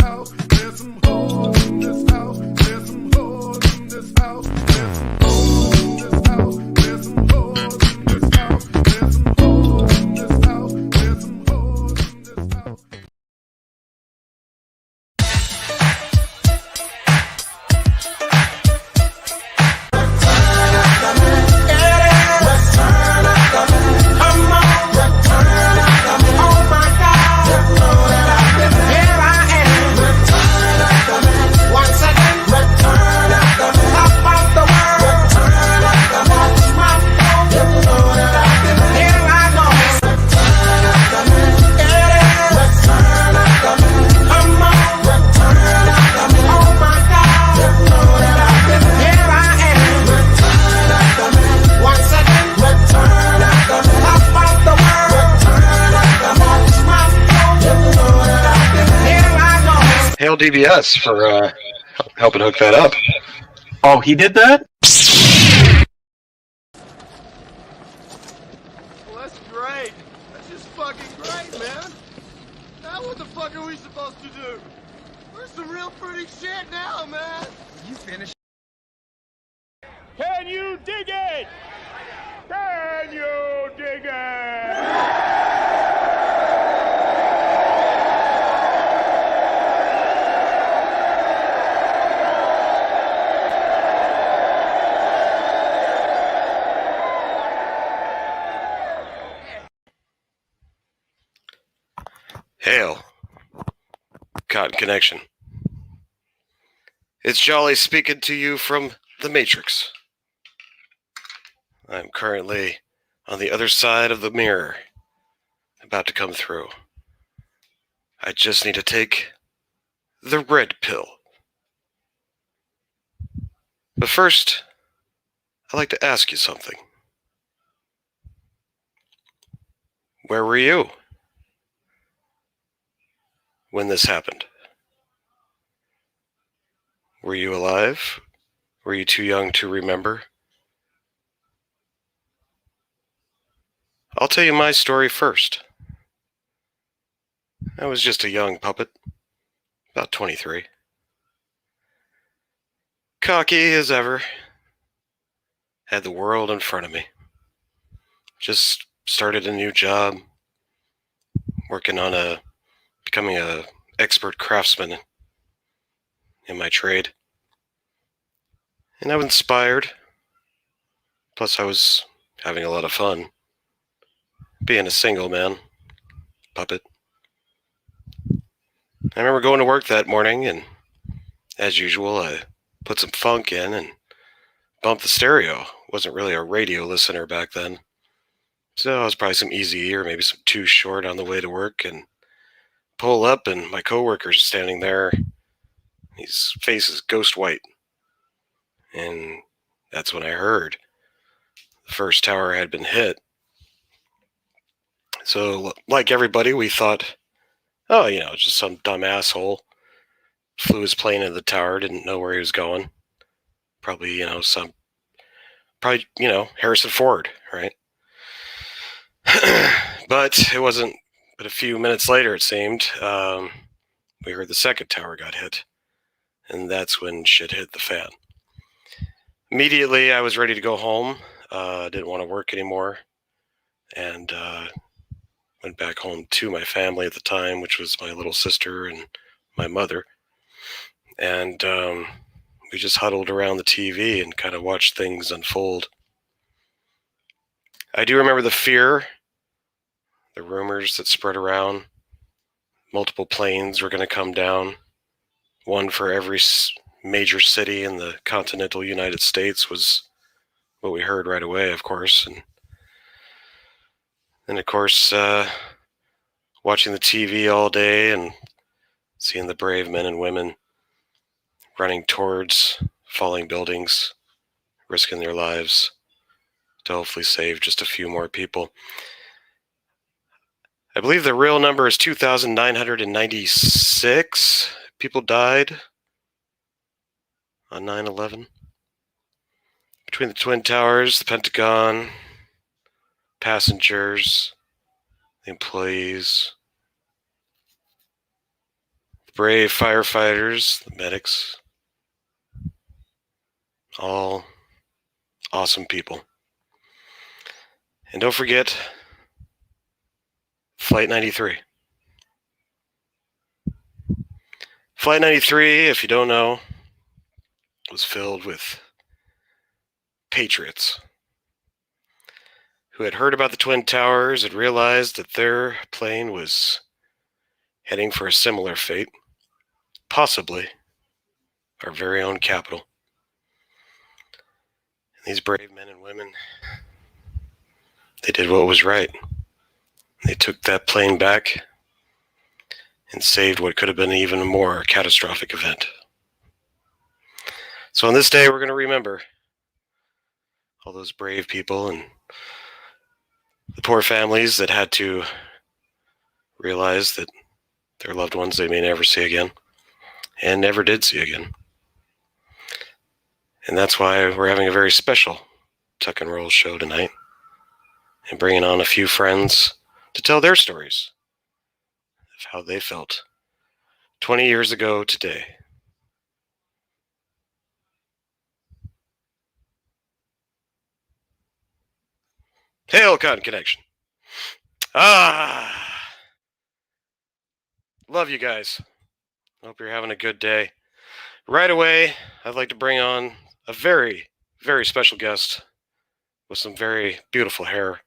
house. There's some hoes in this house. There's some hoes in this house. There's some hoes in this house. There's some hoes in this house. There's some hoes in this house. There's some hoes in this house. Hail DBS for helping hook that up. Oh, he did that? Well, that's great. That's just fucking great, man. Now what the fuck are we supposed to do? Where's some real fruity shit now, man? You finished? Can you dig it? Can you dig it? Hail. Cotton Connection. It's Jolly speaking to you from the Matrix. I'm currently on the other side of the mirror, about to come through. I just need to take the red pill. But first, I'd like to ask you something. Where were you when this happened? Were you alive? Were you too young to remember? I'll tell you my story first. I was just a young puppet, about 23. Cocky as ever. Had the world in front of me. Just started a new job, working on becoming a expert craftsman in my trade. And I was inspired. Plus I was having a lot of fun being a single man puppet. I remember going to work that morning, and as usual, I put some funk in and bumped the stereo. Wasn't really a radio listener back then. So I was probably some Easy or maybe some Too Short on the way to work, and pull up and my coworker's standing there. His face is ghost white. And that's when I heard the first tower had been hit. So like everybody, we thought, oh, just some dumb asshole flew his plane into the tower, didn't know where he was going. Probably, Harrison Ford, right? But it wasn't but a few minutes later, it seemed, we heard the second tower got hit. And that's when shit hit the fan. Immediately, I was ready to go home. Didn't want to work anymore. And went back home to my family at the time, which was my little sister and my mother. And we just huddled around the TV and kind of watched things unfold. I do remember the fear, the rumors that spread around. Multiple planes were going to come down. One for every major city in the continental United States was what we heard right away, of course. And of course, watching the TV all day and seeing the brave men and women running towards falling buildings, risking their lives to hopefully save just a few more people. I believe the real number is 2,996 people died on 9/11. Between the Twin Towers, the Pentagon, passengers, the employees, the brave firefighters, the medics, all awesome people. And don't forget Flight 93. Flight 93, if you don't know, was filled with patriots who had heard about the Twin Towers and realized that their plane was heading for a similar fate, possibly our very own capital. And these brave men and women, they did what was right. They took that plane back and saved what could have been an even more catastrophic event. So on this day, we're going to remember all those brave people and the poor families that had to realize that their loved ones they may never see again and never did see again. And that's why we're having a very special Tuck and Roll show tonight and bringing on a few friends to tell their stories of how they felt 20 years ago today. Hail Cotton Connection. Love you guys. Hope you're having a good day. Right away, I'd like to bring on a very, very special guest with some very beautiful hair.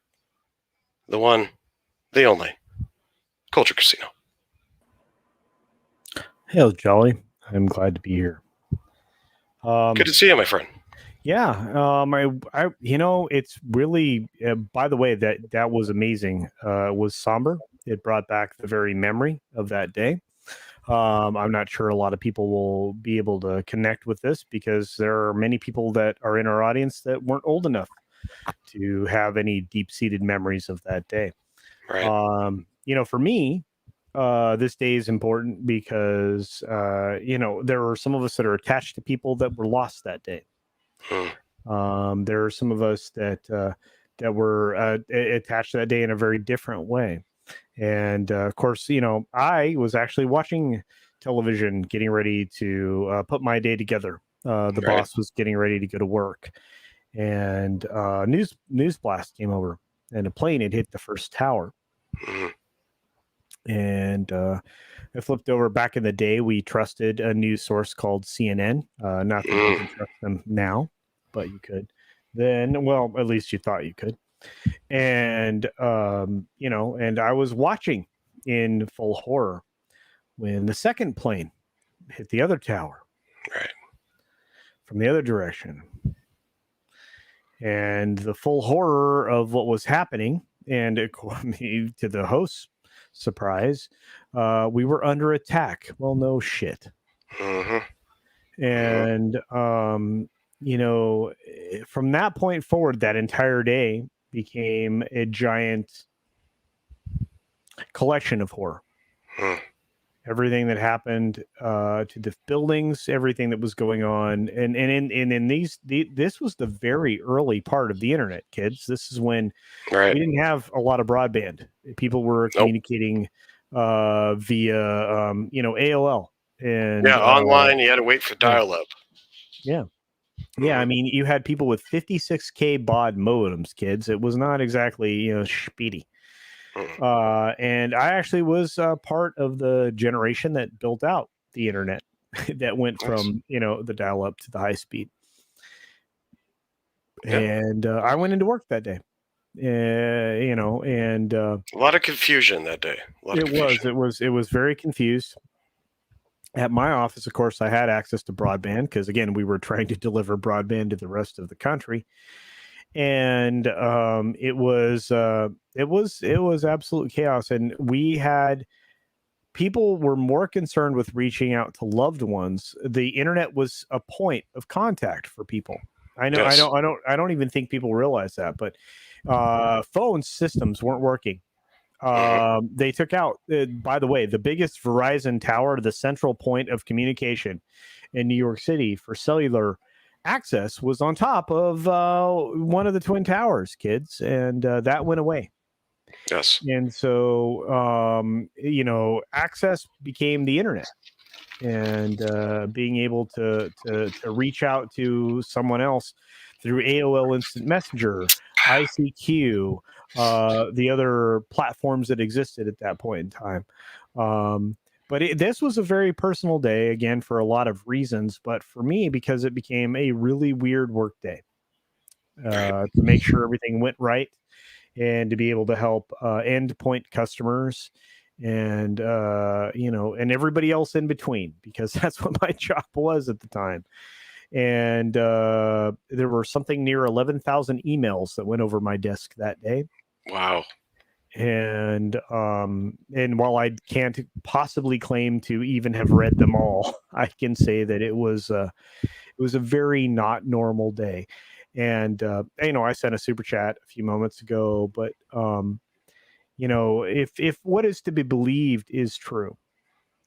The one, the only, Culture Casino. Hey, Jolly. I'm glad to be here. Good to see you, my friend. Yeah. I it's really, by the way, that was amazing. It was somber. It brought back the very memory of that day. I'm not sure a lot of people will be able to connect with this because there are many people that are in our audience that weren't old enough to have any deep-seated memories of that day. Right. For me, this day is important because, there are some of us that are attached to people that were lost that day. There are some of us that were attached to that day in a very different way. And of course, I was actually watching television, getting ready to put my day together. The boss was getting ready to go to work, and news blast came over, and a plane had hit the first tower. And I flipped over. Back in the day, we trusted a news source called CNN. Not that you can trust them now, but you could then. Well, at least you thought you could. And and I was watching in full horror when the second plane hit the other tower, from the other direction, and the full horror of what was happening. And according to the host's surprise, we were under attack. Well, no shit. And from that point forward, that entire day became a giant collection of horror. Everything that happened to the buildings, everything that was going on, and in this was the very early part of the internet, kids. This is when we didn't have a lot of broadband. People were communicating via AOL and online. You had to wait for dial-up. Yeah, I mean, you had people with 56K baud modems, kids. It was not exactly, speedy. And I actually was part of the generation that built out the internet that went from, the dial-up to the high speed. And I went into work that day, and a lot of confusion that day. It was very confused. At my office, of course, I had access to broadband because, again, we were trying to deliver broadband to the rest of the country, and it was absolute chaos. And people were more concerned with reaching out to loved ones. The internet was a point of contact for people. I know, yes. I don't even think people realize that, but phone systems weren't working. They took out, by the way, the biggest Verizon tower, the central point of communication in New York City for cellular access, was on top of one of the Twin Towers, kids, and that went away. Yes. And so, access became the internet. and being able to reach out to someone else through AOL Instant Messenger, ICQ, the other platforms that existed at that point in time. But this was a very personal day, again, for a lot of reasons. But for me, because it became a really weird work day, to make sure everything went right and to be able to help endpoint customers and and everybody else in between, because that's what my job was at the time. And there were something near 11,000 emails that went over my desk that day. Wow. And while I can't possibly claim to even have read them all, I can say that it was a very not normal day. And I sent a super chat a few moments ago, but if what is to be believed is true,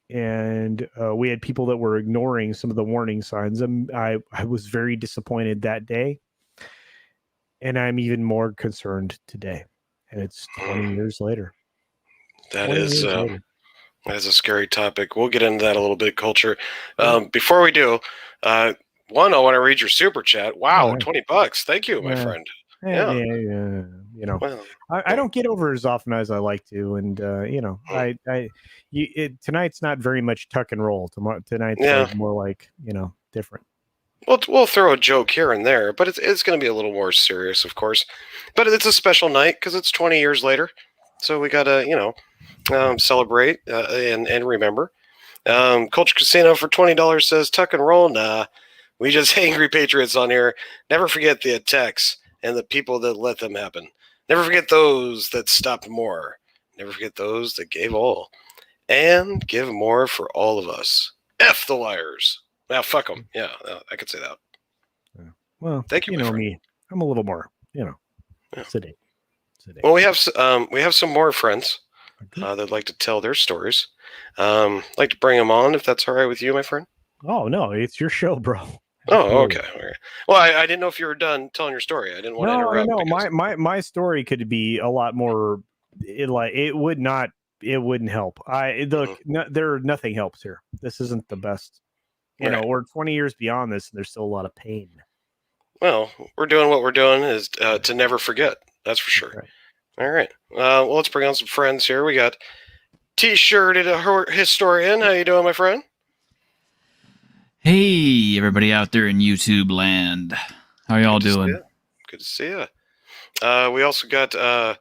and we had people that were ignoring some of the warning signs, I was very disappointed that day, and I'm even more concerned today. And it's 20 years later. That is a scary topic. We'll get into that a little bit, Culture. Before we do, one, I want to read your super chat. Wow, right. $20. Thank you, my friend. Yeah. Well, I don't get over as often as I like to, and tonight's not very much tuck and roll. Tonight's like more like different. We'll throw a joke here and there, but it's going to be a little more serious, of course. But it's a special night because it's 20 years later, so we got to celebrate and remember. Culture Casino for $20 says tuck and roll. Nah, we just angry patriots on here. Never forget the attacks and the people that let them happen. Never forget those that stopped more. Never forget those that gave all, and give more for all of us. F the liars. Now, fuck them. Yeah, I could say that. Yeah. Well, thank you. You know me. I'm a little more, sedate. Well, we have some more friends that'd like to tell their stories. Like to bring them on, if that's all right with you, my friend. Oh no, it's your show, bro. Oh, okay. Well, I didn't know if you were done telling your story. I didn't want to interrupt. No, my story could be a lot more. It wouldn't help. Nothing helps here. This isn't the best. We're 20 years beyond this, and there's still a lot of pain. Well, we're doing what we're doing is to never forget. That's for sure. Right. All right. Well, let's bring on some friends here. We got T-shirted historian. How you doing, my friend? Hey, everybody out there in YouTube land. How y'all doing? Good to see you. We also got the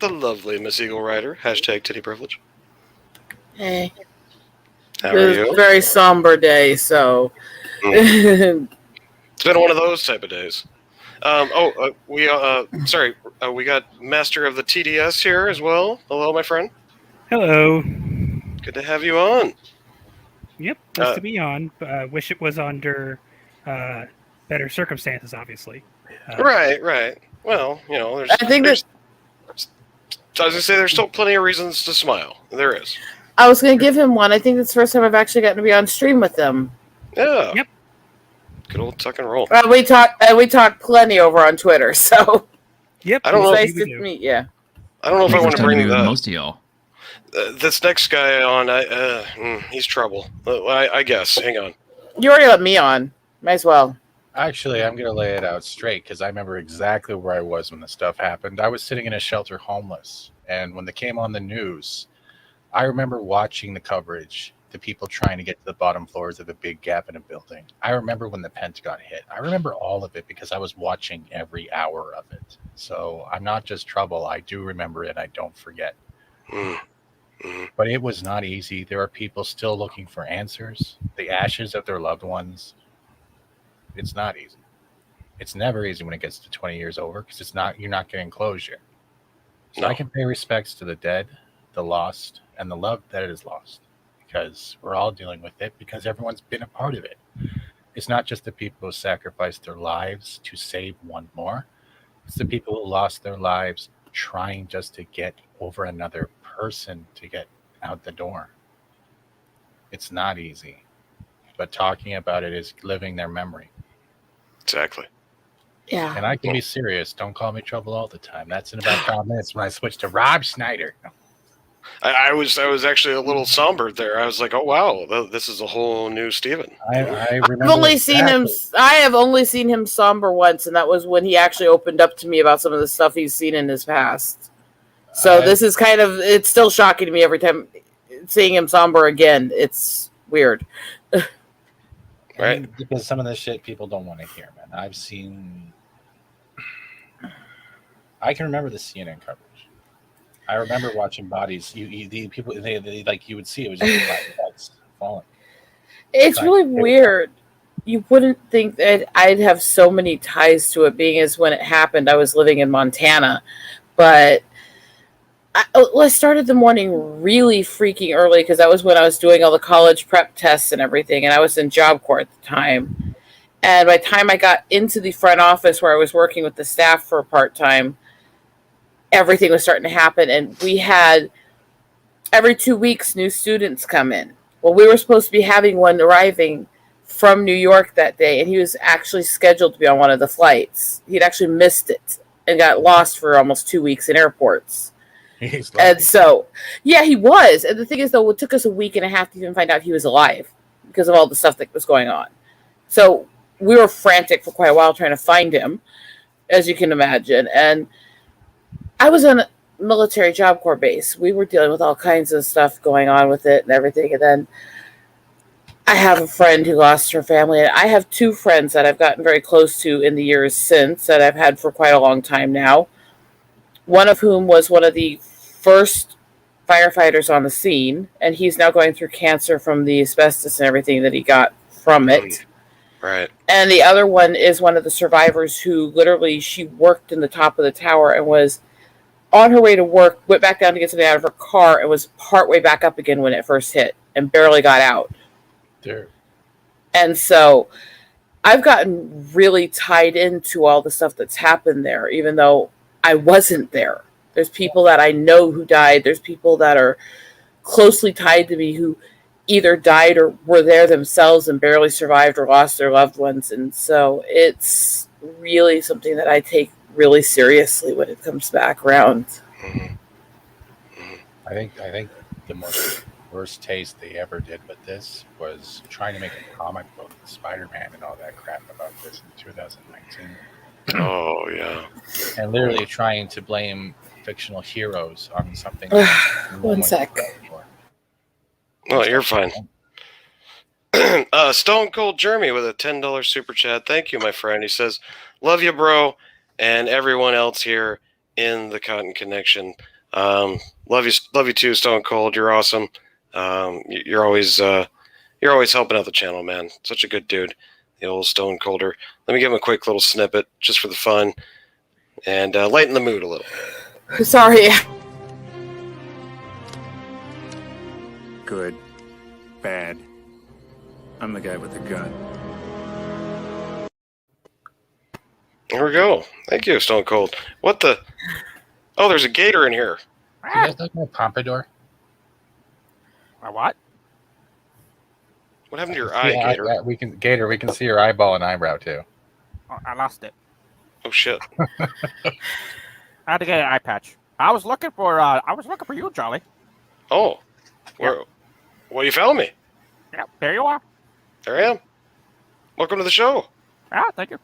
lovely Miss Eagle Rider. Hashtag titty privilege. Hey. How are you? Very somber day, so. It's been one of those type of days. We got Master of the TDS here as well. Hello, my friend. Hello. Good to have you on. Yep, nice to be on. Wish it was under better circumstances, obviously. Right. Well, there's still plenty of reasons to smile. There is. I was going to give him one. I think it's the first time I've actually gotten to be on stream with him. Yeah. Yep. Good old tuck and roll. We talk plenty over on Twitter, so. Yep. I don't know. Nice to meet you. I don't know if I want to bring most of y'all. This next guy on. He's trouble. I guess. Hang on. You already let me on. Might as well. Actually, I'm going to lay it out straight because I remember exactly where I was when the stuff happened. I was sitting in a shelter homeless, and when they came on the news, I remember watching the coverage, the people trying to get to the bottom floors of a big gap in a building. I remember when the Pentagon hit. I remember all of it because I was watching every hour of it. So I'm not just trouble. I do remember it. I don't forget. But it was not easy. There are people still looking for answers. The ashes of their loved ones. It's not easy. It's never easy when it gets to 20 years over because you're not getting closure. So I can pay respects to the dead, the lost, and the love that it is lost, because we're all dealing with it because everyone's been a part of it. It's not just the people who sacrificed their lives to save one more. It's the people who lost their lives trying just to get over another person to get out the door. It's not easy, but talking about it is living their memory. Exactly. Yeah. And I can be serious. Don't call me trouble all the time. That's in about 5 minutes when I switch to Rob Schneider. I was actually a little somber there. I was like, oh wow, this is a whole new Steven. I remember. I've only seen him. I have only seen him somber once, and that was when he actually opened up to me about some of the stuff he's seen in his past. So this is kind of, it's still shocking to me every time seeing him somber again. It's weird. Right. Because some of the shit people don't want to hear, man. I can remember the CNN coverage. I remember watching bodies. The people, they like, you would see it was just black bodies falling. It's really weird. You wouldn't think that I'd have so many ties to it, being as when it happened, I was living in Montana. But I started the morning really freaking early because that was when I was doing all the college prep tests and everything, and I was in Job Corps at the time. And by the time I got into the front office where I was working with the staff for part-time, everything was starting to happen, and we had every 2 weeks new students come in. Well, we were supposed to be having one arriving from New York that day, and he was actually scheduled to be on one of the flights. He'd actually missed it and got lost for almost 2 weeks in airports. And so, yeah, he was. And the thing is, though, it took us a week and a half to even find out he was alive because of all the stuff that was going on. So we were frantic for quite a while trying to find him, as you can imagine. And I was on a military Job Corps base. We were dealing with all kinds of stuff going on with it and everything. And then I have a friend who lost her family. And I have two friends that I've gotten very close to in the years since that I've had for quite a long time now. One of whom was one of the first firefighters on the scene, and he's now going through cancer from the asbestos and everything that he got from it. Right. And the other one is one of the survivors who literally, she worked in the top of the tower and was on her way to work, went back down to get something out of her car, and was partway back up again when it first hit and barely got out. There. And so I've gotten really tied into all the stuff that's happened there, even though I wasn't there. There's people that I know who died. There's people that are closely tied to me who either died or were there themselves and barely survived or lost their loved ones. And so it's really something that I take really seriously when it comes back around. I think the most worst taste they ever did with this was trying to make a comic book with Spider-Man and all that crap about this in 2019. Oh, yeah. And literally trying to blame fictional heroes on something. One sec. Oh, you're fine. Stone Cold Jeremy with a $10 super chat. Thank you, my friend. He says, love you, bro, and everyone else here in the Cotton Connection. Love you too, Stone Cold. You're awesome. You're always helping out the channel, man. Such a good dude. The old Stone Colder. Let me give him a quick little snippet just for the fun and lighten the mood a little. Sorry. Good. Bad. I'm the guy with the gun. There we go. Thank you, Stone Cold. What the? Oh, there's a gator in here. You guys like my pompadour? My what? What happened to your eye, Yeah, Gator? we can see your eyeball and eyebrow too. Oh, I lost it. Oh shit. I had to get an eye patch. I was looking for you, Jolly. Oh. Well, you found me. Yeah, there you are. There I am. Welcome to the show. Ah, thank you.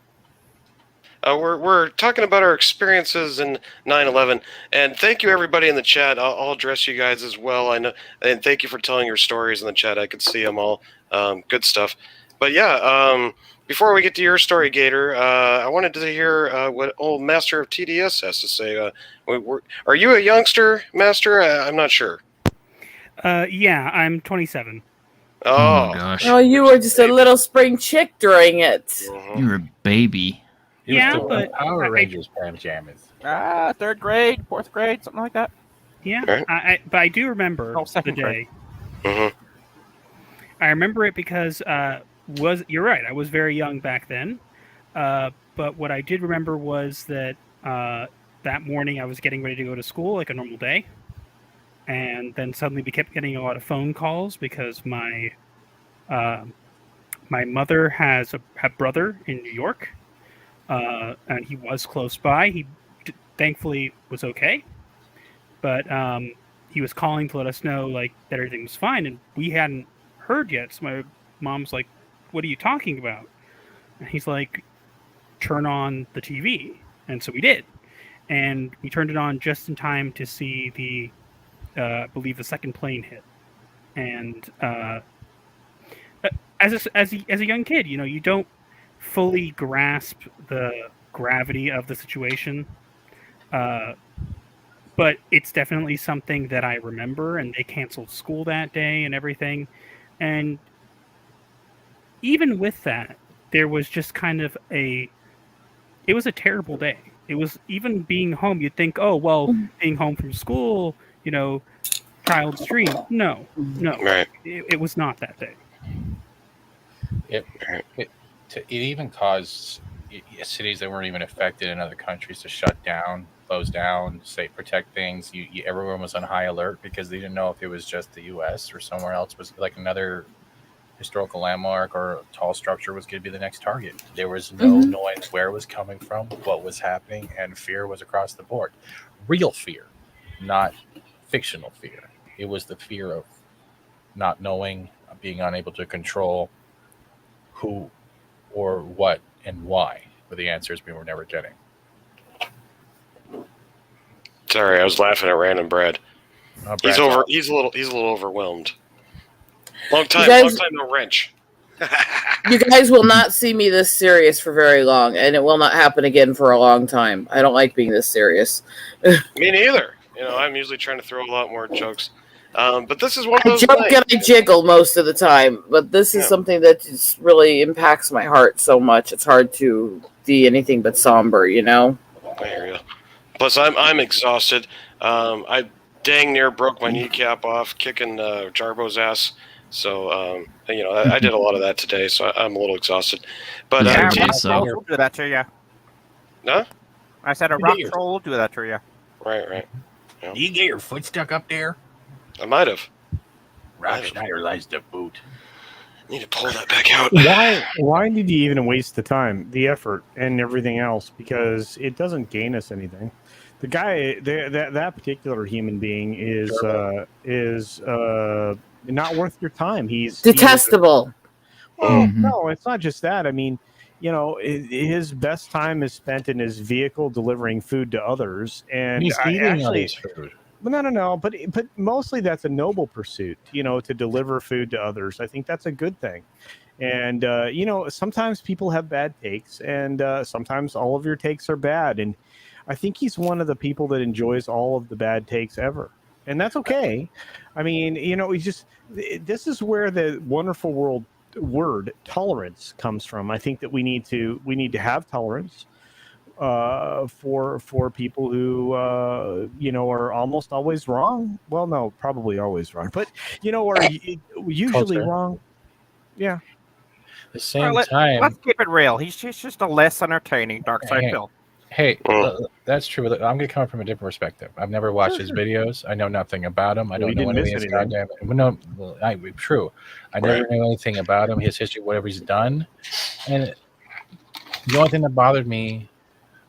We're talking about our experiences in 9/11, and thank you everybody in the chat. I'll address you guys as well. I know, and thank you for telling your stories in the chat. I could see them all. Good stuff. But yeah, before we get to your story, Gator, I wanted to hear what old Master of TDS has to say. Are you a youngster, Master? I'm not sure. Yeah, I'm 27. Oh, my gosh. Oh, you were just a little spring chick during it. You're a baby. Yeah, but Power Rangers pajamas. Third grade, fourth grade, something like that. Yeah, Right. but I do remember the second day. grade. Mm-hmm. I remember it because you're right. I was very young back then. But what I did remember was that that morning I was getting ready to go to school like a normal day, and then suddenly we kept getting a lot of phone calls because my mother has a brother in New York, and he was close by. He thankfully was okay, but he was calling to let us know like that everything was fine, and we hadn't heard yet. So my mom's like, "What are you talking about?" And he's like, "Turn on the TV." And so we did, and we turned it on just in time to see the, I believe the second plane hit. And as a young kid, you know, you don't fully grasp the gravity of the situation. But it's definitely something that I remember, and they canceled school that day and everything. And even with that, there was just kind of it was a terrible day. It was, even being home, you'd think, oh, well, being home from school, you know, child's dream. No. Right. It was not that day. It even caused cities that weren't even affected in other countries to shut down, close down, say protect things. Everyone was on high alert because they didn't know if it was just the U.S. or somewhere else was like another historical landmark or a tall structure was going to be the next target. There was no knowing where it was coming from, what was happening, and fear was across the board. Real fear, not fictional fear. It was the fear of not knowing, being unable to control who or what and why were the answers we were never getting. Sorry, I was laughing at random Brad. He's a little overwhelmed. Long time no wrench. You guys will not see me this serious for very long, and it will not happen again for a long time. I don't like being this serious. Me neither. You know, I'm usually trying to throw a lot more jokes. But this is one of those I joke nights. and I jiggle most of the time, but this is something that just really impacts my heart so much. It's hard to be anything but somber, you know? I hear you. Plus, I'm exhausted. I dang near broke my kneecap off kicking Jarbo's ass. So, you know, I did a lot of that today, so I'm a little exhausted. But yeah, rock troll will do that to you. No? I said a rock troll will do that to you. Right. Yeah. You get your foot stuck up there? I might have. Rob Schneider lies to boot. Need to pull that back out. Why did you even waste the time, the effort, and everything else? Because it doesn't gain us anything. The guy, that particular human being is not worth your time. He's detestable. No, it's not just that. I mean, you know, his best time is spent in his vehicle delivering food to others, and he's eating others' food. No. But mostly that's a noble pursuit. You know, to deliver food to others. I think that's a good thing. And you know, sometimes people have bad takes, and sometimes all of your takes are bad. And I think he's one of the people that enjoys all of the bad takes ever. And that's okay. I mean, you know, this is where the wonderful word tolerance comes from. I think that we need to have tolerance for people who you know, are almost always wrong. Well, no, probably always wrong, but you know, are usually wrong. Yeah. At the same time, let's keep it real. He's just a less entertaining Darkside Bill. Hey, that's true. I'm going to come from a different perspective. I've never watched his videos. I know nothing about him. I don't know anything. True. I never knew anything about him, his history, whatever he's done. And the only thing that bothered me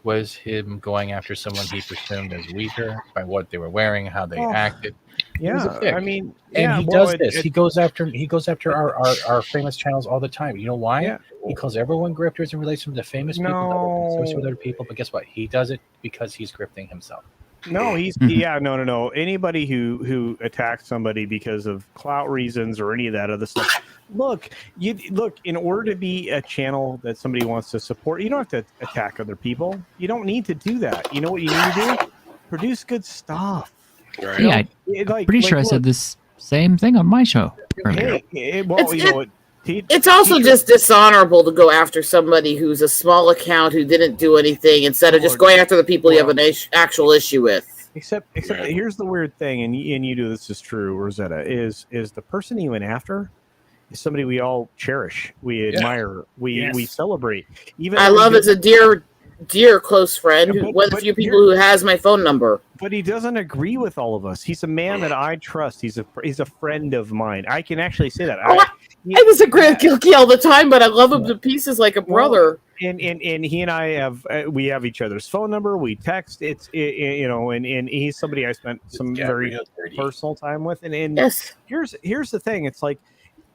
was him going after someone he presumed as weaker by what they were wearing, how they acted. Yeah, I mean, and he does this. He goes after our famous channels all the time. You know why? Yeah. He calls everyone grifters and relates them to famous people that work associated with other people. But guess what? He does it because he's grifting himself. No, no. Anybody who attacks somebody because of clout reasons or any of that other stuff. Look, in order to be a channel that somebody wants to support, you don't have to attack other people. You don't need to do that. You know what you need to do? Produce good stuff. Right. Yeah, pretty sure I said this same thing on my show earlier. It's also just dishonorable to go after somebody who's a small account who didn't do anything instead of just going after the people you have an actual issue with. Except here's the weird thing, and you do this is true, Rosetta, is the person you went after is somebody we all cherish, we admire, we celebrate. Even I love as a dear dear close friend, But- one of the but few people who has my phone number. But he doesn't agree with all of us. He's a man that I trust. He's a friend of mine. I can actually say that. I disagree with Gilkey all the time, but I love him to pieces like a brother. And he and I have we have each other's phone number. We text. And he's somebody I spent some very personal time with. And yes, here's the thing. It's like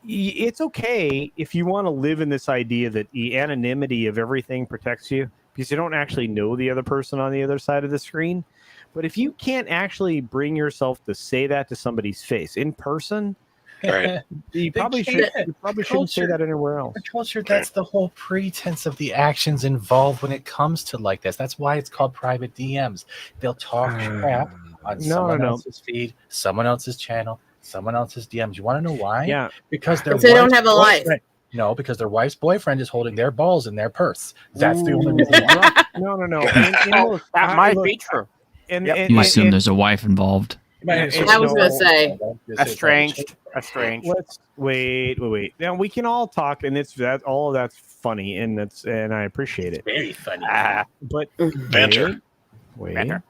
it's okay if you want to live in this idea that the anonymity of everything protects you because you don't actually know the other person on the other side of the screen. But if you can't actually bring yourself to say that to somebody's face in person, right? You probably shouldn't say that anywhere else. The culture, that's the whole pretense of the actions involved when it comes to like this. That's why it's called private DMs. They'll talk crap on someone else's feed, someone else's channel, someone else's DMs. You want to know why? Yeah, because they don't have a life. No, because their wife's boyfriend is holding their balls in their purse. That's the only reason why. No. That might be true. You assume there's a wife involved. I was going to say. Estranged. Let's wait. Now we can all talk, and all of that's funny, and I appreciate it. Very funny. But Banter. Wait. Banter.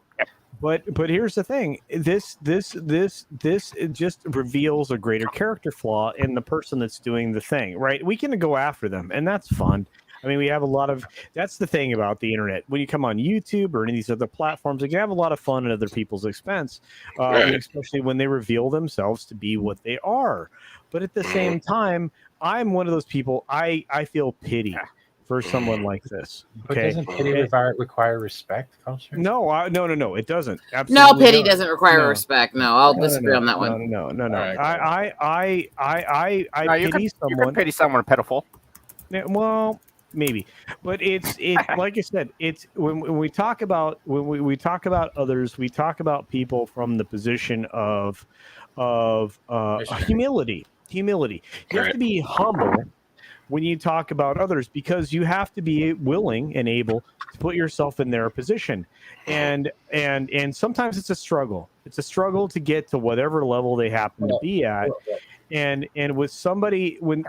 But here's the thing. This it just reveals a greater character flaw in the person that's doing the thing, right? We can go after them, and that's fun. I mean, we have a lot of. That's the thing about the internet. When you come on YouTube or any of these other platforms, you can have a lot of fun at other people's expense, especially when they reveal themselves to be what they are. But at the same time, I'm one of those people. I feel pity for someone like this. But doesn't pity require respect, culture? No, no. It doesn't. No, Absolutely pity not. doesn't require respect. No, I'll No, disagree on that one. No. Right. I No, you pity someone. You can pity someone pedophile. Yeah, well, maybe, but it's like I said, it's when we talk about we talk about others, we talk about people from the position of humility. You have to be humble when you talk about others because you have to be willing and able to put yourself in their position, and sometimes it's a struggle. It's a struggle to get to whatever level they happen to be at, and with somebody when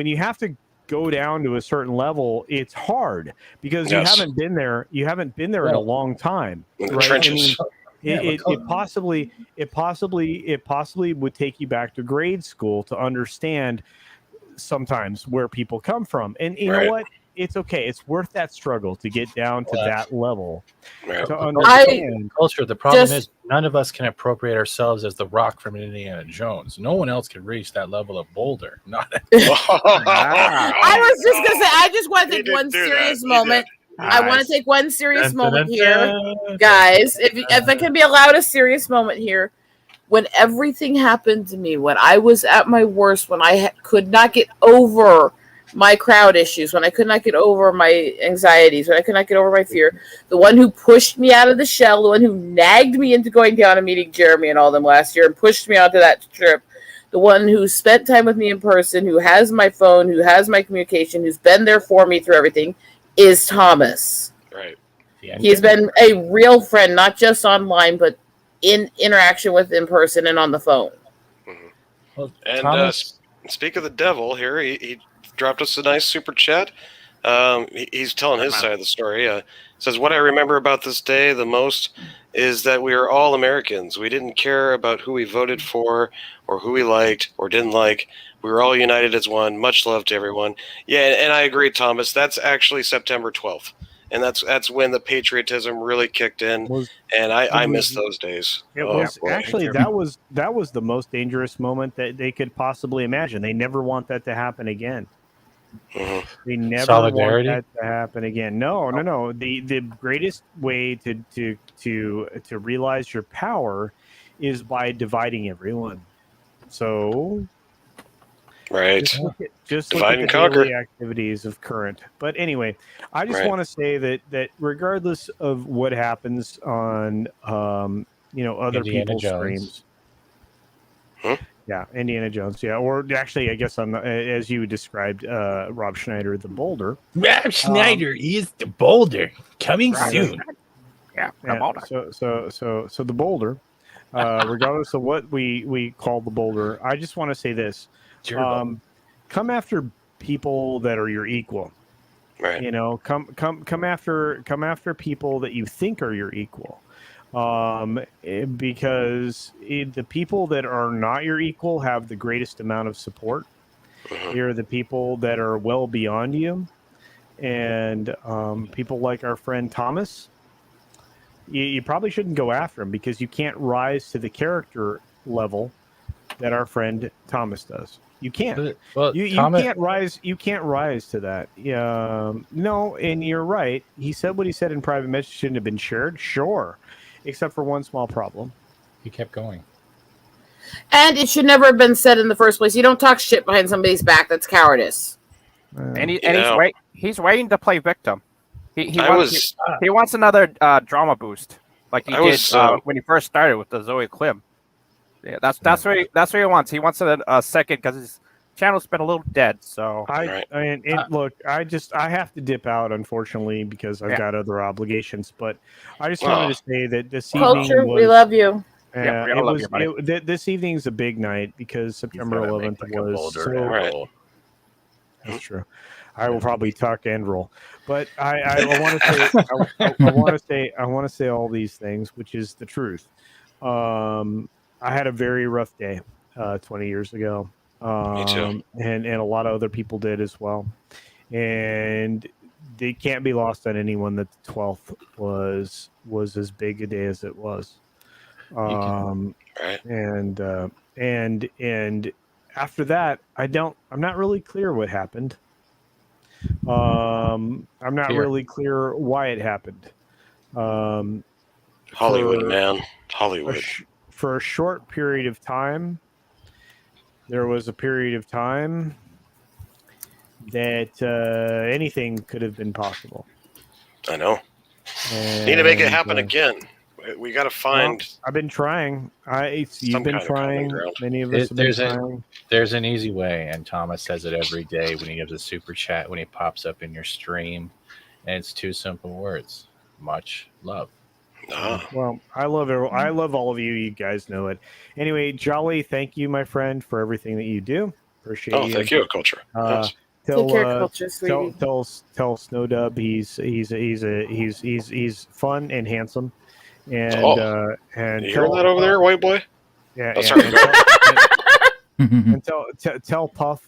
you have to go down to a certain level, it's hard because you haven't been there in a long time, right? I mean, it possibly would take you back to grade school to understand sometimes where people come from, and you know what? It's okay. It's worth that struggle to get down to that level. To understand culture. The problem is none of us can appropriate ourselves as the Rock from Indiana Jones. No one else can reach that level of Boulder. Not. I was just gonna say. I just want to take one serious moment. I want to take one serious moment here, guys. If I can be allowed a serious moment here. When everything happened to me, when I was at my worst, when I could not get over my crowd issues, when I could not get over my anxieties, when I could not get over my fear, the one who pushed me out of the shell, the one who nagged me into going down and meeting Jeremy and all them last year and pushed me onto that trip, the one who spent time with me in person, who has my phone, who has my communication, who's been there for me through everything, is Thomas. Right. Yeah. He's been a real friend, not just online, but in interaction with in person and on the phone. Well, and speak of the devil here, he dropped us a nice super chat. He's telling his side of the story. Says, what I remember about this day the most is that we are all Americans. We didn't care about who we voted for or who we liked or didn't like. We were all united as one. Much love to everyone. Yeah, and I agree, Thomas. That's actually September 12th. And that's when the patriotism really kicked in, and I miss those days. It was actually that was the most dangerous moment that they could possibly imagine. They never want that to happen again. Mm-hmm. They never want that to happen again. No. The greatest way to realize your power is by dividing everyone. So. Right. Just look at the daily activities of current. But anyway, I just want to say that regardless of what happens on other Indiana people's Jones. streams. Yeah, Indiana Jones. Yeah, or actually, I guess as you described, Rob Schneider, the Boulder. Rob Schneider is the Boulder coming soon. Yeah, So the Boulder, regardless of what we call the Boulder, I just want to say this. Come after people that are your equal. Right. You know, come after people that you think are your equal, because the people that are not your equal have the greatest amount of support. You're the people that are well beyond you, and people like our friend Thomas. You probably shouldn't go after him because you can't rise to the character level that our friend Thomas does. You can't. Well, You Thomas, can't rise. You can't rise to that. No, and you're right. He said what he said in private message shouldn't have been shared. Sure, except for one small problem. he kept going. And it should never have been said in the first place. You don't talk shit behind somebody's back. That's cowardice. And You know. he's waiting to play victim. He I wants he wants another drama boost, like he I did was, when he first started with the Zoe Klim. Yeah, that's what he wants. He wants a second because his channel's been a little dead. So Look, I have to dip out, unfortunately, because I've got other obligations. But I just wanted to say that this Culture, evening was, we love you. Yeah, we all love you, buddy. This evening's a big night because September 11th was so. That's true. I will probably tuck and roll, but I want to say I want to say all these things, which is the truth. I had a very rough day 20 years ago. Me too. And a lot of other people did as well. And it can't be lost on anyone that the 12th was as big a day as it was. Right. And after that, I'm not really clear what happened. I'm not really clear why it happened. Hollywood, man. Hollywood. For a short period of time, there was a period of time that anything could have been possible. I know. And, Need to make it happen again. We got to find. Well, I've been trying. You've been trying. Many of us have been trying. There's an easy way, and Thomas says it every day when he gives a super chat, when he pops up in your stream, and it's two simple words: much love. Well, I love all of you. You guys know it. Anyway, Jolly, thank you, my friend, for everything that you do. Appreciate you. Thank you, Culture. Yes. Take care, Culture, sweetie. Tell Snowdub he's fun and handsome. And and you hear that over there, white boy? Yeah. Oh, sorry, and tell Puff,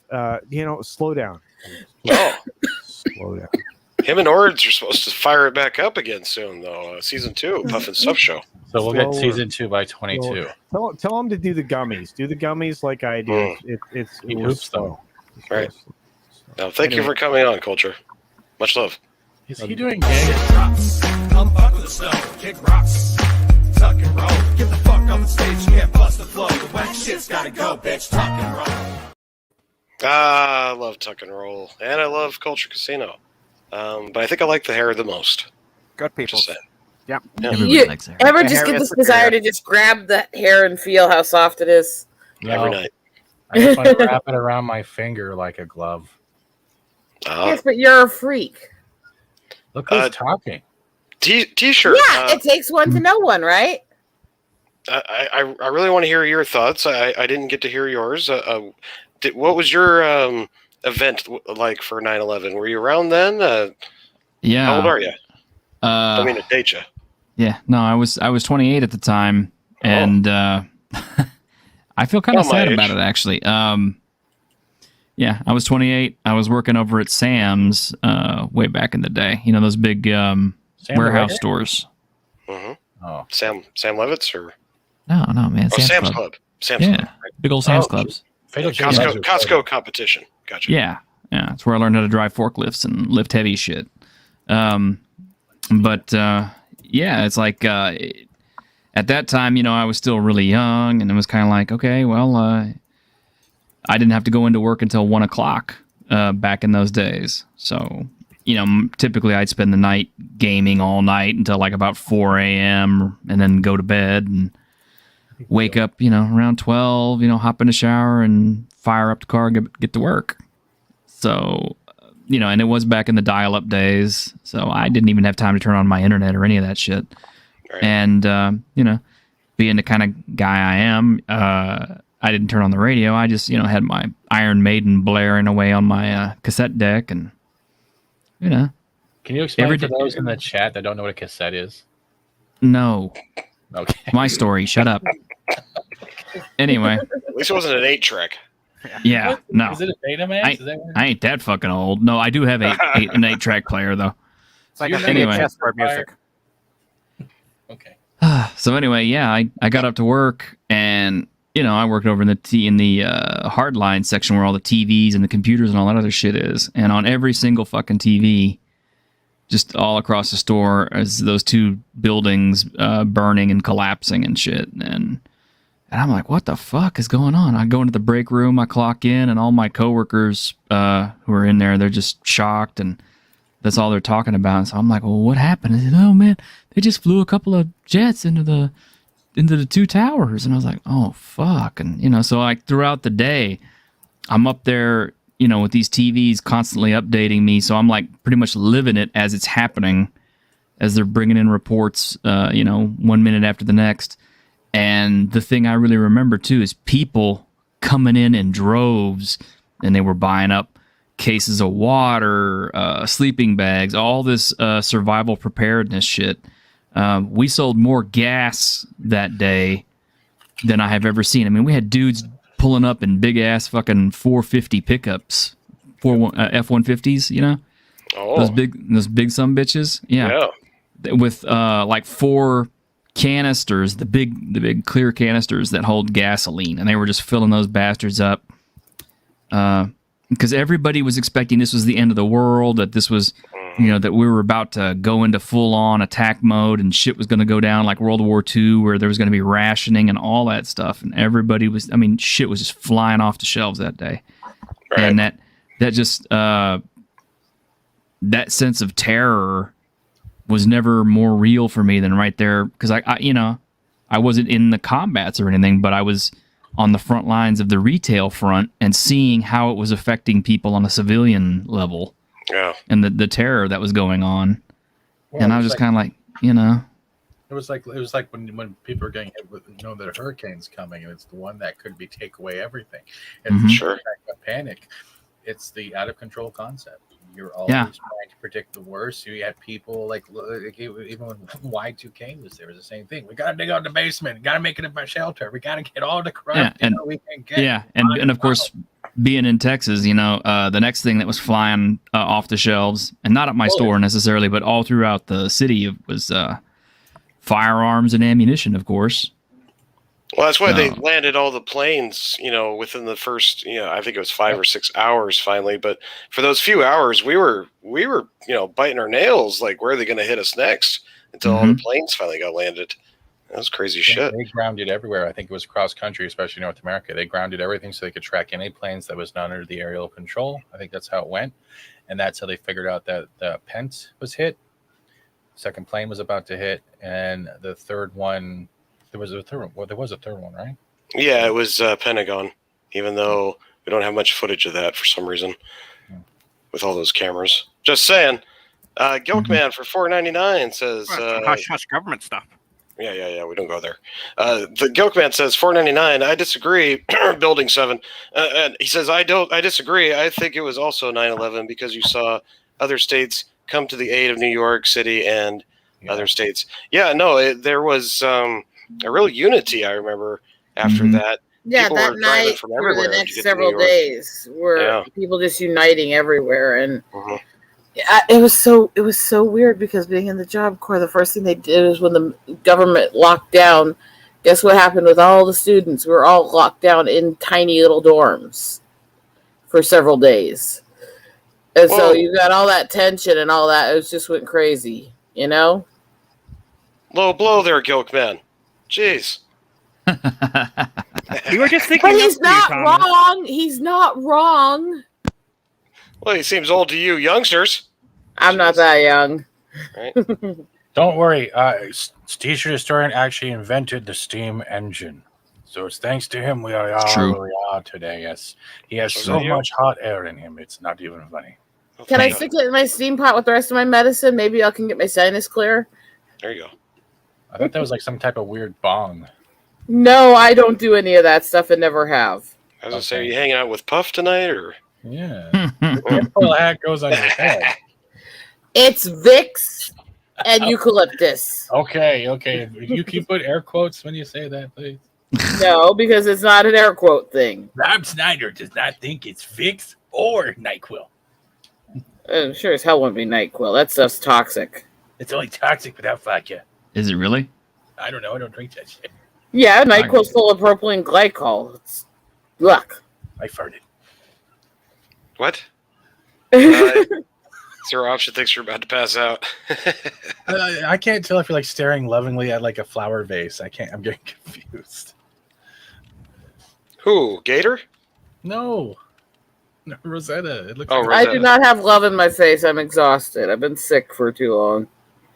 slow down. Slow down. Him and Ords are supposed to fire it back up again soon, though. Season 2, Puff and Stuff Show. So we'll get season 2 by 22. Tell him to do the gummies. Do the gummies like I do. It's slow. Right. Now, thank you for coming on, Culture. Much love. Is he doing gang? Come fuck with the snow, kick rocks, tuck and roll. Get the fuck off the stage, you can't bust the flow. The whack shit's gotta go, bitch, tuck and roll. I love Tuck and Roll, and I love Culture Casino. But I think I like the hair the most. Good people. You ever just get this desire to just grab the hair and feel how soft it is? Every night. I just want to wrap it around my finger like a glove. Yes, but you're a freak. Look who's talking. T-shirt. Yeah, it takes one to know one, right? I really want to hear your thoughts. I didn't get to hear yours. What was your event like for 9/11? Were you around then? Yeah. How old are you? I mean to date you. Yeah. No, I was 28 at the time, and I feel kind of sad about it actually. Yeah, I was 28. I was working over at Sam's way back in the day. You know those big warehouse stores. Mm-hmm. Oh, Sam Levitz or no, man. Sam's Club. Sam's Club. Right? Big old Sam's Clubs. Costco competition. Gotcha. Yeah, that's where I learned how to drive forklifts and lift heavy shit. But it's like at that time, I was still really young, and it was kind of like, okay, well, I didn't have to go into work until 1 o'clock back in those days. So, typically I'd spend the night gaming all night until like about 4 a.m. and then go to bed and wake up, around 12, hop in the shower and fire up the car and get to work. So, and it was back in the dial-up days, so I didn't even have time to turn on my internet or any of that shit. Right. And, being the kind of guy I am, I didn't turn on the radio. I just, had my Iron Maiden blaring away on my cassette deck and you know. Can you explain Every for day- those in the chat that don't know what a cassette is? No. Okay. My story. Shut up. Anyway. At least it wasn't an 8-track. Yeah. No. Is it a Betamax? Is that what I ain't that fucking old. No, I do have an 8-track player though. It's like a Anyway. VHS for music. Okay. So anyway, yeah, I got up to work, and you know, I worked over in the hardline section where all the TVs and the computers and all that other shit is, and on every single fucking TV, just all across the store, is those two buildings burning and collapsing and shit, and I'm like, what the fuck is going on? I go into the break room, I clock in, and all my coworkers who are in there, they're just shocked, and that's all they're talking about. And so I'm like, well, what happened? I said, oh man, they just flew a couple of jets into the two towers. And I was like, oh fuck. And you know, so like throughout the day, I'm up there, you know, with these TVs constantly updating me. So I'm like pretty much living it as it's happening, as they're bringing in reports, you know, 1 minute after the next. And the thing I really remember too is people coming in droves, and they were buying up cases of water, sleeping bags, all this survival preparedness shit. We sold more gas that day than I have ever seen. I mean, we had dudes pulling up in big ass fucking 450 pickups, F-150s, you know, those big some bitches, yeah. With like 4 canisters, the big clear canisters that hold gasoline, and they were just filling those bastards up. Because everybody was expecting this was the end of the world, that this was, you know, that we were about to go into full-on attack mode and shit was going to go down like World War II, where there was going to be rationing and all that stuff. And everybody was, I mean, shit was just flying off the shelves that day. Right. And that just, that sense of terror was never more real for me than right there. Because I, you know, I wasn't in the combats or anything, but I was on the front lines of the retail front and seeing how it was affecting people on a civilian level. Yeah. And the terror that was going on. Well, and I was just kind of like, you know. It was like when people are getting hit with, you know, that a hurricane's coming, and it's the one that could take away everything. And Sure. Panic. It's the out of control concept. You're always trying to predict the worst. You had people like even when Y2K was there, it was the same thing. We got to dig out the basement. We got to make it a shelter. We got to get all the crap we can get. Yeah, and of course, being in Texas, you know, the next thing that was flying off the shelves, and not at my store necessarily, but all throughout the city, was firearms and ammunition, of course. Well, that's why they landed all the planes, you know, within the first, you know, I think it was 5 or 6 hours finally. But for those few hours, we were, you know, biting our nails, like, where are they going to hit us next? Until all the planes finally got landed. That was crazy shit. They grounded everywhere. I think it was cross country, especially North America. They grounded everything so they could track any planes that was not under the aerial control. I think that's how it went. And that's how they figured out that the Pence was hit. Second plane was about to hit. And the third one, there was a third one. Well, there was a third one, right? Yeah, it was Pentagon, even though we don't have much footage of that for some reason with all those cameras. Just saying. Gilkman for $4.99 says... hush government stuff. Yeah, we don't go there. The Gilkman says $4.99. I disagree. Building 7. And he says, I disagree. I think it was also 9/11 because you saw other states come to the aid of New York City and other states. Yeah, no, there was... a real unity, I remember, after that. Yeah, people that were driving night from for everywhere the to next get to several New York. days were people just uniting everywhere, and Mhm. it was so weird because being in the Job Corps, the first thing they did is when the government locked down. Guess what happened with all the students? We were all locked down in tiny little dorms for several days, and so you got all that tension and all that. It just went crazy, you know. Low blow there, Gilkman. Jeez. You were just thinking. But he's not wrong. He's not wrong. Well, he seems old to you youngsters. I'm not that young. Right? Don't worry. Teacher Historian actually invented the steam engine. So it's thanks to him we are where we are today. Yes. He has so much hot air in him. It's not even funny. Can I stick it in my steam pot with the rest of my medicine? Maybe I can get my sinus clear. There you go. I thought that was like some type of weird bong. No, I don't do any of that stuff and never have. I was going to say, are you hanging out with Puff tonight? Or Yeah. What hat goes on your head? It's Vicks and eucalyptus. Okay. You can put air quotes when you say that, please. No, because it's not an air quote thing. Rob Snyder does not think it's Vicks or NyQuil. Sure as hell wouldn't be NyQuil. That stuff's toxic. It's only toxic without vodka. Is it really? I don't know. I don't drink that shit. Yeah, NyQuil's full of propylene glycol. It's yuck. I farted. What? Zero Option thinks you're about to pass out. I can't tell if you're like staring lovingly at like a flower vase. I'm getting confused. Who? Gator? No, Rosetta. It looks. Oh, like Rosetta. I do not have love in my face. I'm exhausted. I've been sick for too long.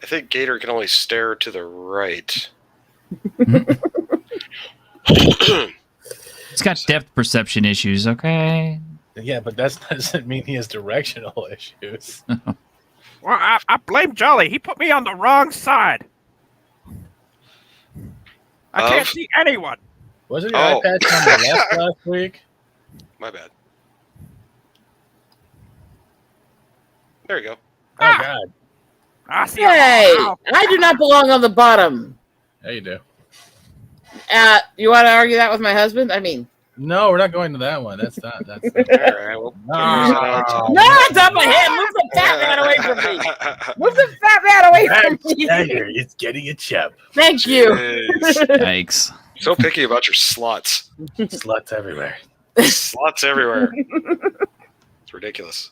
I think Gator can only stare to the right. It's got depth perception issues, okay? Yeah, but that doesn't mean he has directional issues. Well, I blame Jolly. He put me on the wrong side. I can't see anyone. Wasn't your eye patch on the left last week? My bad. There you go. Oh, God. I see. Hey, I do not belong on the bottom. Yeah, you do. You want to argue that with my husband? I mean, No, we're not going to that one. That's not. That's All right. Well, no, it's on my head. Move the fat man away from me. Move the fat man away from me. It's getting a chip. Thank you. Yikes. So picky about your slots. Sluts everywhere. Slots everywhere. It's ridiculous.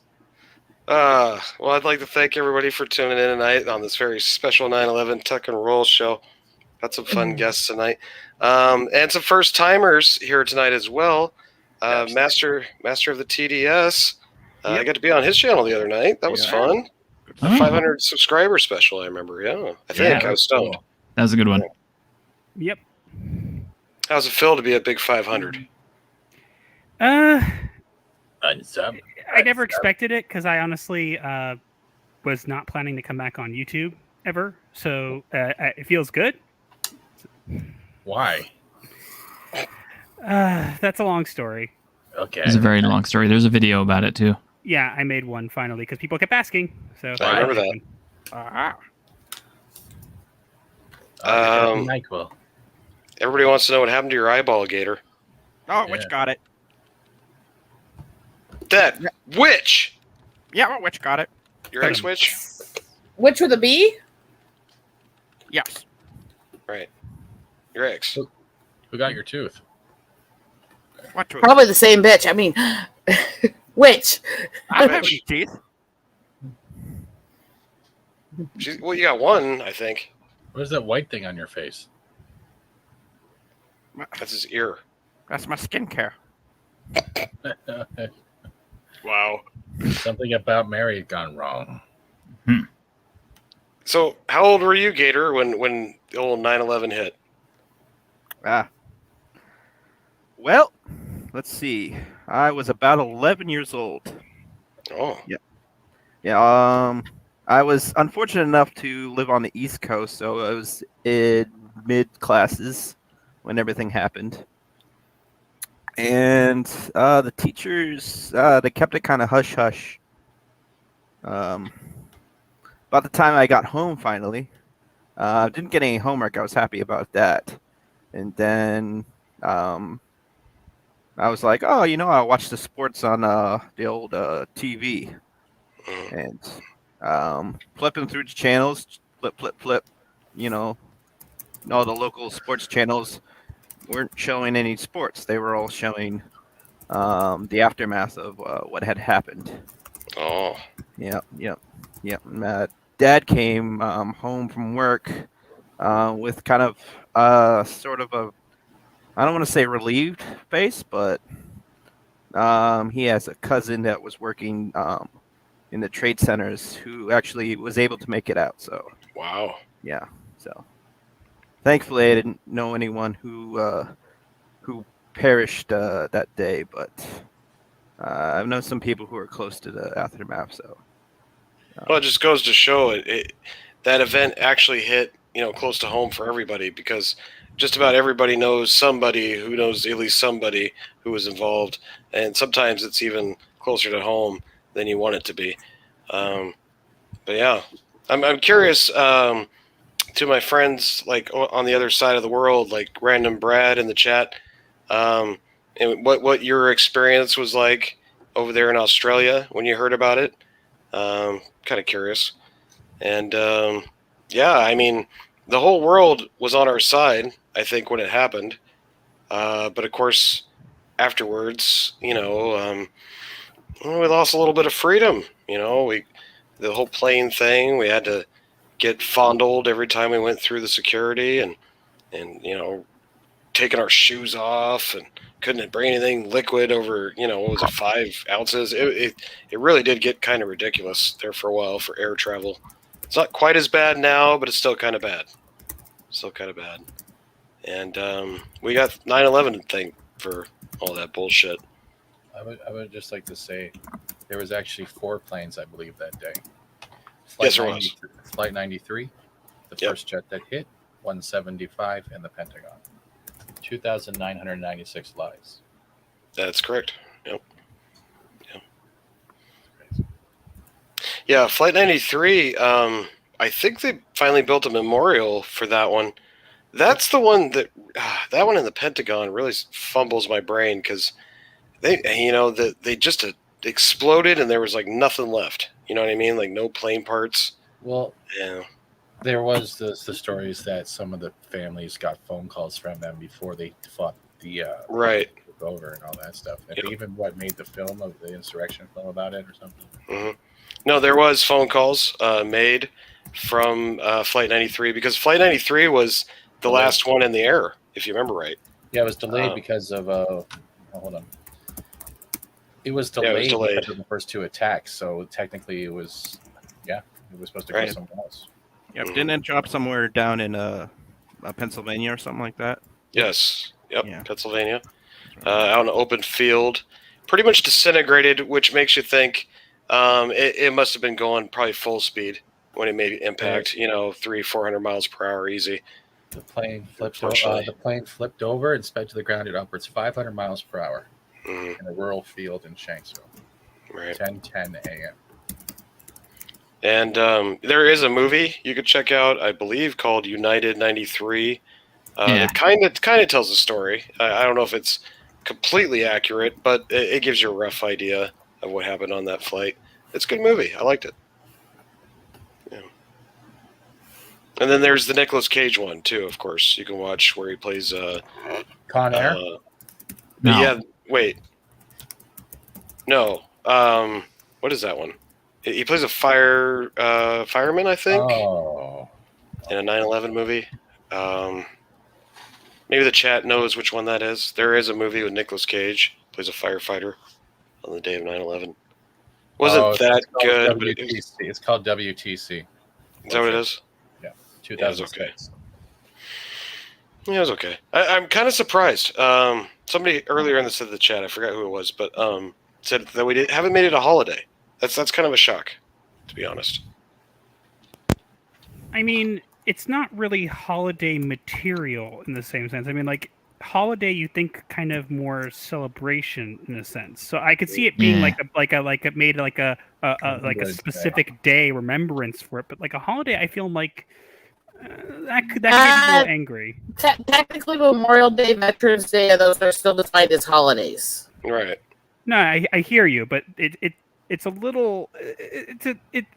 Well, I'd like to thank everybody for tuning in tonight on this very special 9/11 Tuck and Roll show. Got some fun guests tonight. And some first timers here tonight as well. Master of the TDS. I got to be on his channel the other night. That was fun. The 500 subscriber special, I remember. Yeah, I think I was stoned. That was a good one. Yep. How's it feel to be a big 500? I never expected it because I honestly was not planning to come back on YouTube ever. So it feels good. Why? That's a long story. Okay. It's a very long story. There's a video about it too. Yeah, I made one finally because people kept asking. So I remember that. NyQuil. Everybody wants to know what happened to your eyeball, Gator. Oh, which got it? That witch. Yeah, well, which got it? Your ex-witch. Which with a B? Yes. Right. Your ex. Who got your tooth? What tooth? Probably the same bitch. I mean, which? I don't have any teeth. Well, you got one, I think. What is that white thing on your face? That's his ear. That's my skincare. Wow. Something about Mary had gone wrong. So, how old were you, Gator, when the old 9/11 hit? Well, let's see. I was about 11 years old. Oh. Yeah. I was unfortunate enough to live on the East Coast, so I was in mid classes when everything happened. And the teachers, they kept it kind of hush hush. By the time I got home, finally, I didn't get any homework. I was happy about that. And then I was like, oh, I'll watch the sports on the old TV. And flipping through the channels, flip. All the local sports channels weren't showing any sports. They were all showing the aftermath of what had happened. Oh. Yep. Dad came home from work with kind of sort of a, I don't want to say relieved face, but he has a cousin that was working in the trade centers who actually was able to make it out. So wow. Yeah. So thankfully, I didn't know anyone who perished that day, but I've known some people who are close to the aftermath. So. Well, it just goes to show that event actually hit, close to home for everybody, because just about everybody knows somebody who knows at least somebody who was involved, and sometimes it's even closer to home than you want it to be. But yeah, I'm curious to my friends like on the other side of the world, like Random Brad in the chat, and what your experience was like over there in Australia when you heard about it. Kind of curious, and yeah, I mean, the whole world was on our side, I think, when it happened. But of course, afterwards, we lost a little bit of freedom. The whole plane thing, we had to get fondled every time we went through the security, and taking our shoes off, and couldn't bring anything liquid over, what was it, 5 ounces? It really did get kind of ridiculous there for a while for air travel. It's not quite as bad now, but it's still kind of bad. And we got 9/11 to thank for all that bullshit. I would just like to say there was actually 4 planes, I believe, that day. Yes, there was. Flight 93, the first jet that hit, 175 in the Pentagon. 2,996 lives. That's correct. Yep. Yeah, Flight 93, I think they finally built a memorial for that one. That's the one that one in the Pentagon really fumbles my brain, because they just exploded and there was like nothing left. You know what I mean? Like no plane parts. Well, yeah. There was the stories that some of the families got phone calls from them before they fought the right over and all that stuff. And even made the film of the insurrection film about it or something. Mm-hmm. No, there was phone calls made from Flight 93, because Flight 93 was the last one in the air, if you remember right. Yeah, it was delayed because of hold on. It was delayed because of the first 2 attacks. So technically, it was supposed to go somewhere else. Yep, didn't it drop somewhere down in Pennsylvania or something like that? Yes. Yep. Yeah. Pennsylvania, out in an open field, pretty much disintegrated, which makes you think it must have been going probably full speed when it made impact. 300-400 miles per hour, easy. The plane flipped over and sped to the ground at upwards 500 miles per hour in a rural field in Shanksville. Right. 10:10 a.m. And there is a movie you could check out, I believe, called United 93. It kind of tells the story. I don't know if it's completely accurate, but it gives you a rough idea of what happened on that flight. It's a good movie. I liked it. Yeah. And then there's the Nicolas Cage one too. Of course, you can watch where he plays Con Air. No. Yeah. Wait. No. What is that one? He plays a fireman, I think, in a 9/11 movie. Maybe the chat knows which one that is. There is a movie with Nicolas Cage, plays a firefighter on the day of 9/11. Wasn't that good? But it's called WTC. Is that what it is? Yeah, 2006. Yeah, it was okay. I'm kind of surprised. Somebody earlier in the chat, I forgot who it was, but said that we haven't made it a holiday. That's kind of a shock, to be honest. I mean, it's not really holiday material in the same sense. I mean, like holiday, you think kind of more celebration in a sense. So I could see it being like a specific day remembrance for it. But like a holiday, I feel like that could make people angry. Technically, Memorial Day, Veterans Day, those are still defined as holidays. Right. No, I hear you, but it's a little.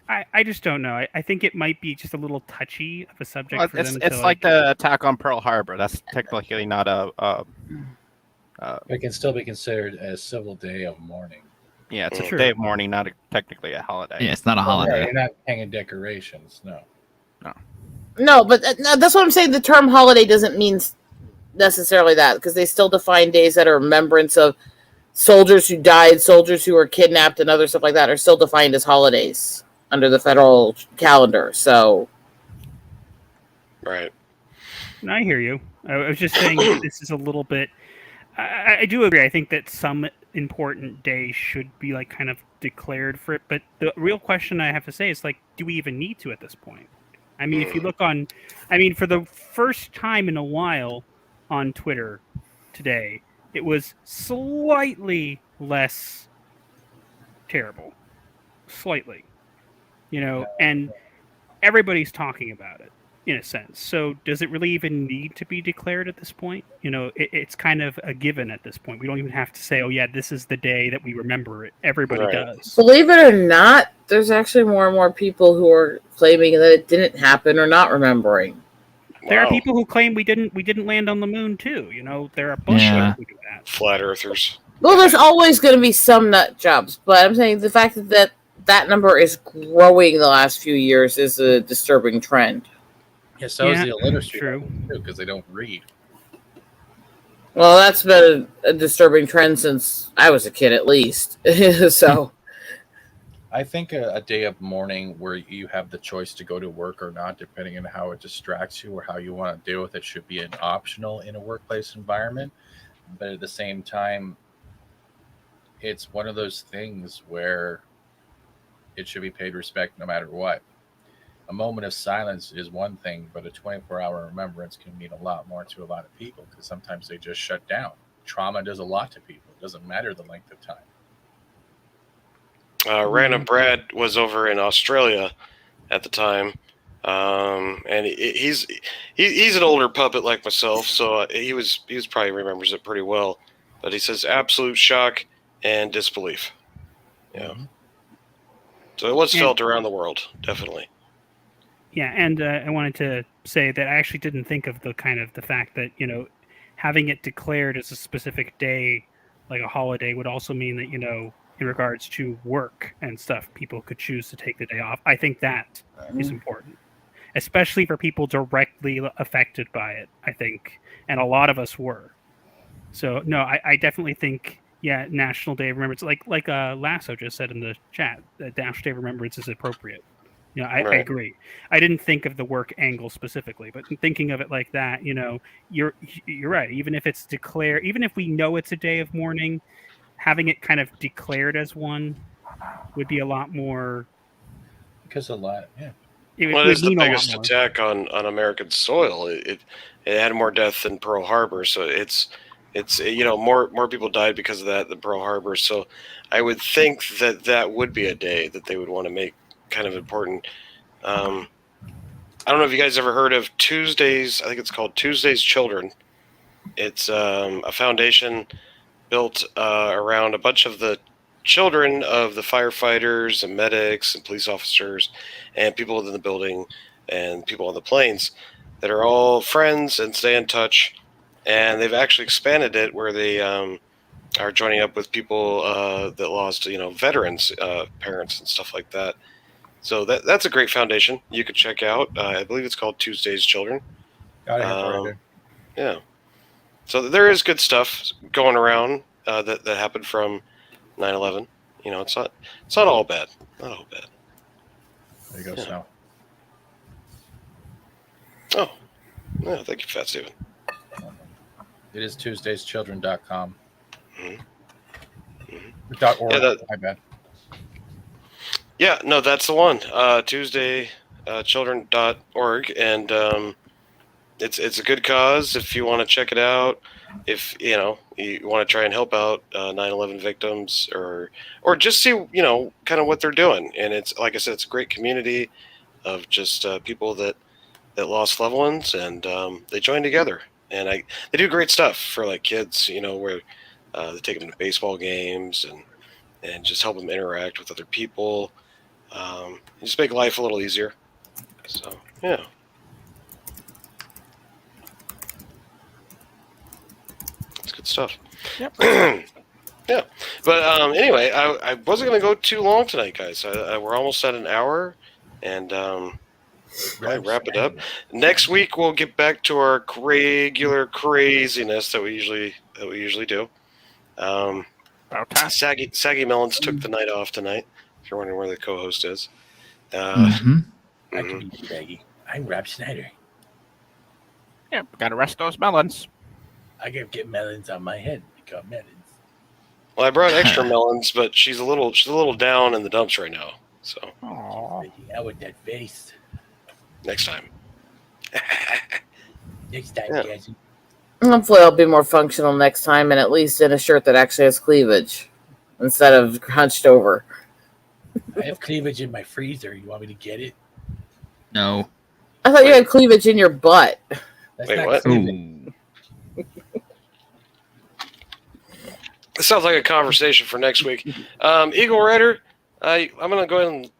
I just don't know. I think it might be just a little touchy of a subject for them. It's like the attack on Pearl Harbor. That's technically not It can still be considered a civil day of mourning. Yeah, it's a day of mourning, not technically a holiday. Yeah, it's not a holiday. You're not hanging decorations, no. No, but that's what I'm saying. The term holiday doesn't mean necessarily that, because they still define days that are remembrance of soldiers who died, soldiers who were kidnapped, and other stuff like that are still defined as holidays under the federal calendar. So, right. I hear you. I was just saying this is a little bit. I do agree. I think that some important day should be like kind of declared for it. But the real question I have to say is like, do we even need to at this point? I mean, if you look on, for the first time in a while on Twitter today, it was slightly less terrible. Slightly. and everybody's talking about it in a sense. So does it really even need to be declared at this point? It's kind of a given at this point. We don't even have to say, oh yeah, this is the day that we remember it. Everybody does. Believe it or not, there's actually more and more people who are claiming that it didn't happen or not remembering. There are people who claim we didn't land on the moon too. There are a bunch of people who do that. Flat earthers. Well, there's always going to be some nut jobs, but I'm saying the fact that number is growing the last few years is a disturbing trend. Yeah, so is the illiteracy true too, because they don't read. Well, that's been a disturbing trend since I was a kid, at least. So, I think a day of mourning where you have the choice to go to work or not, depending on how it distracts you or how you want to deal with it, should be an optional in a workplace environment. But at the same time, it's one of those things where it should be paid respect no matter what. A moment of silence is one thing, but a 24-hour remembrance can mean a lot more to a lot of people because sometimes they just shut down. Trauma does a lot to people. It doesn't matter the length of time. Random Brad was over in Australia at the time, and he's an older puppet like myself, so he probably remembers it pretty well. But he says absolute shock and disbelief. Yeah. So it was felt around the world, definitely. Yeah, and I wanted to say that I actually didn't think of the fact that having it declared as a specific day, like a holiday, would also mean that in regards to work and stuff, people could choose to take the day off. I think that is important, especially for people directly affected by it, I think, and a lot of us were. So, no, I definitely think, National Day of Remembrance, like Lasso just said in the chat, that National Day of Remembrance is appropriate. I agree. I didn't think of the work angle specifically, but thinking of it like that, you're right. Even if it's declared, even if we know it's a day of mourning, having it kind of declared as one would be a lot more. Because a lot, yeah. Well, it's the biggest attack on American soil. It had more death than Pearl Harbor, so it's more people died because of that than Pearl Harbor. So I would think that would be a day that they would want to make kind of important. I don't know if you guys ever heard of Tuesdays. I think it's called Tuesdays Children. It's a foundation built around a bunch of the children of the firefighters and medics and police officers and people within the building and people on the planes that are all friends and stay in touch. And they've actually expanded it where they are joining up with people that lost, veterans, parents and stuff like that. So that's a great foundation you could check out. I believe it's called Tuesdays Children. Yeah. So there is good stuff going around that happened from 9/11. It's not all bad. Not all bad. There you go, Sal. Oh, yeah, thank you, Fat Steven. It is TuesdaysChildren.com. Mm-hmm. .org. My bad. Yeah, no, that's the one. TuesdayChildren.org, and it's a good cause if you want to check it out. If you want to try and help out 9/11 victims, or just see kind of what they're doing. And it's like I said, it's a great community of just people that lost loved ones, and they join together. And they do great stuff for like kids, where they take them to baseball games and just help them interact with other people. Just make life a little easier. So, yeah. It's good stuff. Yep. Yeah. But anyway, I wasn't going to go too long tonight, guys. We're almost at an hour, and wrap it up. Next week, we'll get back to our regular craziness that we usually do. Saggy Melons took the night off tonight. If you're wondering where the co-host is. I can be Saggy. I'm Rob Schneider. Yep, gotta rest those melons. I gotta get melons on my head. Become melons. Well, I brought extra melons, but she's a little down in the dumps right now. So. Aww. Out with that face. Next time. Next time, Cassie. Hopefully I'll be more functional next time, and at least in a shirt that actually has cleavage instead of hunched over. I have cleavage in my freezer. You want me to get it? No. I thought you had cleavage in your butt. That's Wait, not what? cleavage. It sounds like a conversation for next week. Eagle Rider, I'm going to go ahead and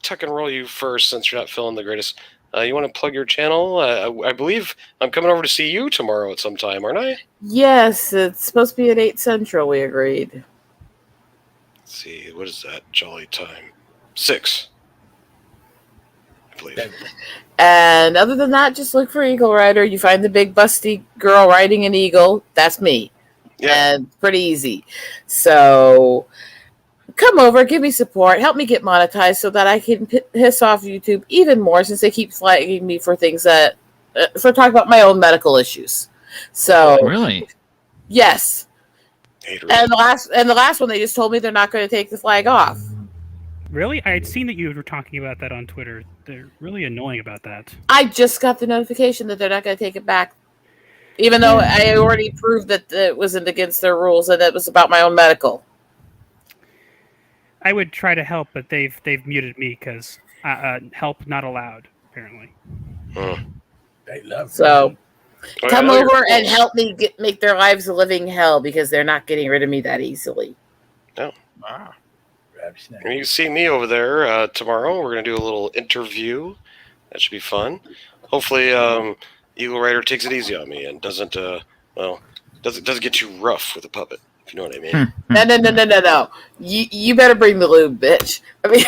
tuck and roll you first since you're not feeling the greatest. You want to plug your channel? I believe I'm coming over to see you tomorrow at some time, aren't I? Yes, it's supposed to be at 8 Central, we agreed. Let's see, what is that jolly time? 6. I believe. And other than that, just look for Eagle Rider. You find the big busty girl riding an eagle. That's me. Yeah. And pretty easy. So come over, give me support, help me get monetized so that I can piss off YouTube even more since they keep flagging me for things that, for talking about my own medical issues. So Really? yes. And the last one, they just told me they're not going to take the flag off. Really? I had seen that you were talking about that on Twitter. They're really annoying about that. I just got the notification that they're not going to take it back. Even though I already proved that it wasn't against their rules and it was about my own medical. I would try to help, but they've muted me because help not allowed, apparently. They love So me. come over and help me make their lives a living hell because they're not getting rid of me that easily. No. You can see me over there tomorrow. We're going to do a little interview. That should be fun. Hopefully, Eagle Rider takes it easy on me and doesn't get too rough with a puppet, if you know what I mean. No. You better bring the lube, bitch. I mean,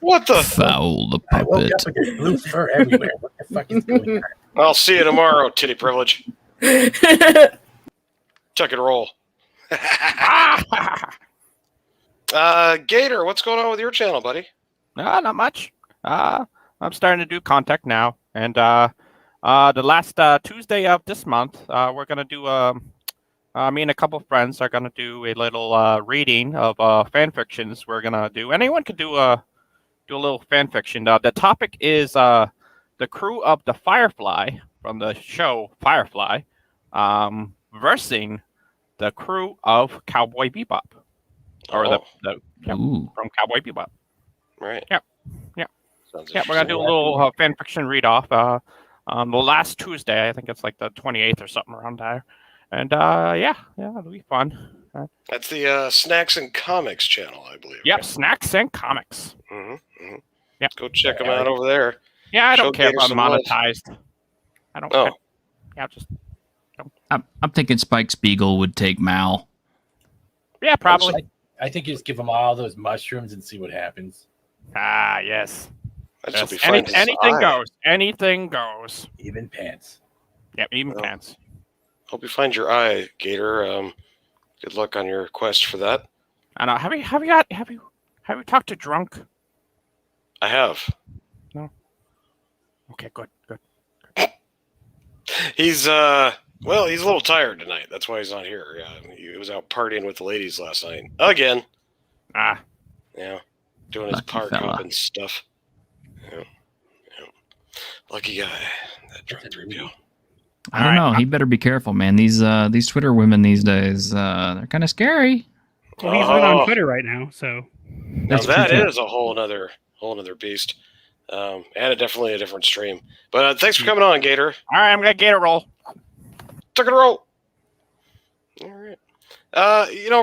what the? Foul the I woke puppet. up with this blue fur everywhere. What the fuck is going on? I'll see you tomorrow, titty privilege. Tuck and roll. Gator, what's going on with your channel, buddy? Not much. I'm starting to do contact now, and the last Tuesday of this month, we're gonna do. Me and a couple of friends are gonna do a little reading of fan fictions. We're gonna do. Anyone could do a little fan fiction. The topic is the crew of the Firefly from the show Firefly, versing the crew of Cowboy Bebop, or from Cowboy Bebop. Right. Yep. Sounds Yeah, we're gonna do a little fan fiction read off. The last Tuesday, I think it's like the 28th or something around there, and yeah, it'll be fun. That's the Snacks and Comics channel, I believe. Yep, right? Snacks and Comics. Yep. Go check them out over there. Yeah, I don't Show care Gator about some love. monetized. I don't. Oh. Yeah, just. I'm thinking Spike Spiegel would take Mal. Yeah, probably. I think you just give them all those mushrooms and see what happens. Ah, yes. That's Yes. what we find his Anything eye. goes. Anything goes. Even pants. Yep, even pants. Hope you find your eye, Gator. Good luck on your quest for that. I know. Have you talked to Drunk? I have. No. Okay, good. He's he's a little tired tonight. That's why he's not here. Yeah, he was out partying with the ladies last night again. Ah. Yeah, doing his Lucky park fella. hopping stuff. Yeah. Lucky guy. That drunk 3PO. I don't know. He better be careful, man. These Twitter women these days, they're kind of scary. Well, he's not on Twitter right now, so. Now That's that true, too. is a whole nother beast, and definitely a different stream. But thanks for coming on, Gator. All right, I'm gonna Gator roll. Tuck and roll. All right.